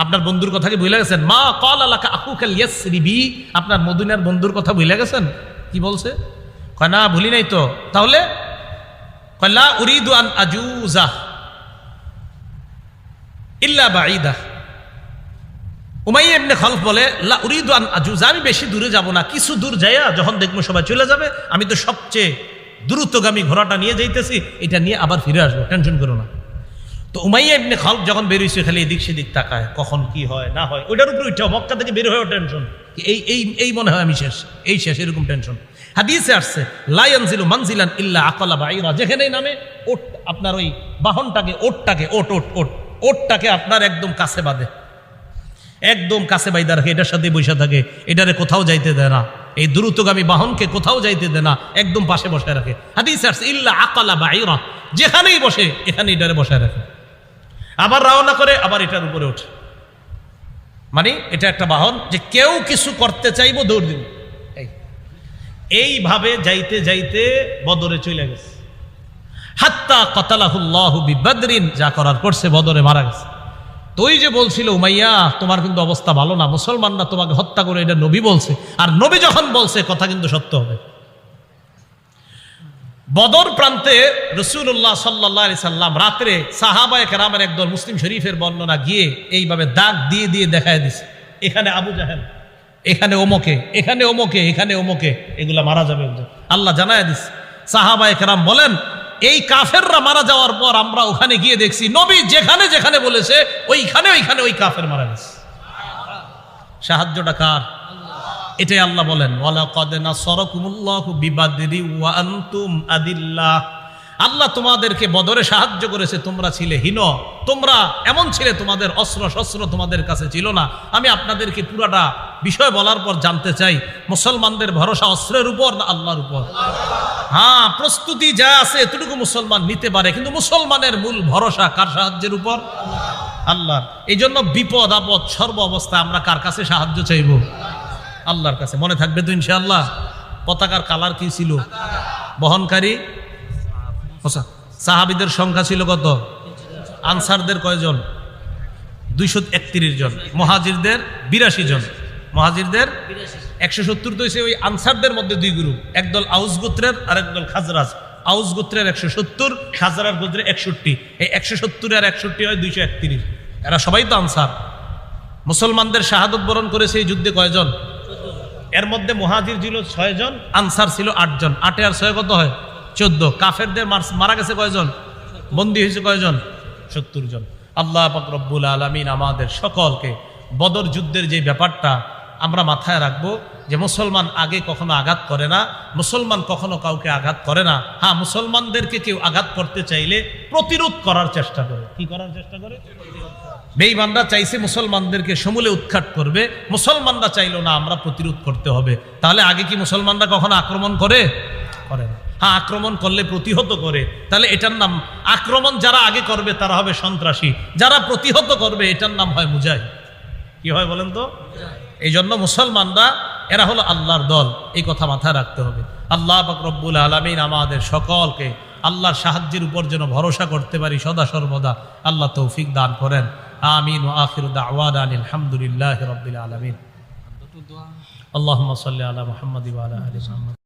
আপনার বন্ধুর কথা কি ভুলে গেছেন? মা ক্বালা লাকা আখুকাল ইয়াসরিবি, আপনার মদিনার বন্ধুর কথা ভুলে গেছেন? কি বলছে? কয় না ভুলি নাই তো। তাহলে কয় লা উরিদু আন আজুজা ইল্লা বাঈদা। উমাইয়া ইবনে খালফ বলে, লা উরিদু আন আজুজা, আমি বেশি দূরে যাব না, কিছু দূর যাইয়া যখন দেখবো সবাই চলে যাবে, আমি তো সবচেয়ে দ্রুতগামী ঘোড়াটা নিয়ে যাইতেছি, এটা নিয়ে আবার ফিরে আসবো, টেনশন করো না। তো উমাইয়া ইবনে খালফ যখন বেরিয়েছে খালি এদিক সেদিক তাকায়, কখন কি হয় না হয় ওইটার উপরে উঠা, মক্কা থেকে বের হয়েও টেনশন, এই মনে হয় আমি শেষ, এই শেষ, এরকম টেনশন। হাদিসে আসছে লা ইয়ানজিলু মানজিলান ইল্লা আকালা বাঈরা, যেখানেই নামে ওট, আপনার ওই বাহনটাকে, ওটটাকে আপনার একদম কাছে বাঁধে, একদম কাছে বাইদা রাখে, এটার সাথে বসে থাকে, এটারে কোথাও যাইতে দেয় না, এই দ্রুতগামী বাহনকে কোথাও যাইতে দেয় না, একদম পাশে বসায় রাখে। হাদিসে আসছে ইল্লা আকালা বাঈরা, যেখানেই বসে এখানে এটারে বসায় রাখে। আবার রওনা করে আবার এটার উপরে ওঠে। মানে এটা একটা বাহন যে কেউ কিছু করতে চাইবো দৌড় দিব। এইভাবে যাইতে যাইতে বদরে চলে গেছে। হাত্তা কাতালাহুল্লাহু বিবদরিন, যা করার করছে বদরে মারা গেছে। তো ওই যে বলছিল উমাইয়া তোমার কিন্তু অবস্থা ভালো না, মুসলমানরা তোমাকে হত্যা করে, এটা নবী বলছে, আর নবী যখন বলছে কথা কিন্তু সত্য হবে। বদর প্রান্তে রাসূলুল্লাহ সাল্লাল্লাহু আলাইহি সাল্লাম রাত্রে সাহাবায়ে কেরামের একদল, মুসলিম শরীফের বর্ণনা, গিয়ে এইভাবে দাগ দিয়ে দিয়ে দেখায় দিছে, এখানে আবু জাহেল, এখানে ওমকে, এখানে ওমকে, এখানে ওমকে, এগুলা মারা যাবে। আল্লাহ জানায় দিছে। সাহাবায়ে কেরাম বলেন এই কাফেররা মারা যাওয়ার পর আমরা ওখানে গিয়ে দেখছি নবী যেখানে যেখানে বলেছে ওইখানে ওইখানে ওই কাফের মারা গেছে। সাহায্যটা কার? এটাই আল্লাহ বলেন ওয়ালাকাদ নাসারাকুমুল্লাহু বিবাদরি ওয়া আনতুম আদিল্লাহ। আল্লাহ তোমাদেরকে বদরে সাহায্য করেছে, তোমরা ছিলে হীন, তোমরা এমন ছিলে, তোমাদের অস্ত্র শস্ত্র তোমাদের কাছে ছিল না। আমি আপনাদেরকে পুরাটা বিষয় বলার পর জানতে চাই, মুসলমানদের ভরসা অস্ত্রের উপর না আল্লাহর উপর? হ্যাঁ, প্রস্তুতি যা আছে এতটুকু মুসলমান নিতে পারে, কিন্তু মুসলমানের মূল ভরসা কার সাহায্যের উপর? আল্লাহর। এই জন্য বিপদ আপদ সর্ব অবস্থায় আমরা কার কাছে সাহায্য চাইব? আল্লাহর কাছে। মনে থাকবে তো ইনশাআল্লাহ? পতাকার কালার কি ছিল? বহনকারী সাহাবীদের সংখ্যা ছিল কত? আনসারদের কয়জন? 231 জন। মুহাজিরদের 82 জন। মুহাজিরদের 170। তো হয়েছে ওই আনসারদের মধ্যে দুই গ্রুপ, একদল আউস গোত্রের আর একদল খাজরাজ। আউস গোত্রের 170, খাজরার গোত্রের 61। এই 170 আর 61 হয় 231। এরা সবাই তো আনসার। মুসলমানদের শাহাদত বরণ করেছে এই যুদ্ধে কয়জন? এর মধ্যে মুহাজির ছিল 6 জন, আনসার ছিল 8 জন। 8 আর 6 কত হয়? 14। কাফেরদের মারা গেছে কয়জন? বন্দী হয়েছে কয়জন? 70 জন। আল্লাহ পাক রব্বুল আলামিন আমাদের সকলকে বদর যুদ্ধের যে ব্যাপারটা আমরা মাথায় রাখবো, যে মুসলমান আগে কখনো আঘাত করে না, মুসলমান কখনো কাউকে আঘাত করে না। হ্যাঁ, মুসলমানদেরকে কেউ আঘাত করতে চাইলে প্রতিরোধ করার চেষ্টা করে। কি করার চেষ্টা করে? বেঈমানরা চাইছে মুসলমানদেরকে সমূলে উৎখাত করবে, মুসলমানরা চাইলো না আমরা প্রতিরোধ করতে হবে। তাহলে আগে কি মুসলমানরা কখনো আক্রমণ করে? করে না। হ্যাঁ, আক্রমণ করলে প্রতিহত করে। তাহলে এটার নাম আক্রমণ যারা আগে করবে তারা হবে সন্ত্রাসী, যারা প্রতিহত করবে এটার নাম হয় মুজাহিদ। কি হয় বলেন তো? এই জন্য মুসলমানরা এরা হলো আল্লাহর দল, এই কথা মাথায় রাখতে হবে। আল্লাহ পাক রব্বুল আলামিন আমাদের সকলকে আল্লাহর সাহায্যের উপর যেন ভরসা করতে পারি সদা সর্বদা, আল্লাহ তৌফিক দান করেন। আমিন ওয়া আখিরু দাওয়ানা আলহামদুলিল্লাহি রাব্বিল আলামিন। আল্লাহুম্মা সাল্লি আলা মুহাম্মাদি ওয়া আলা আলি মুহাম্মাদ।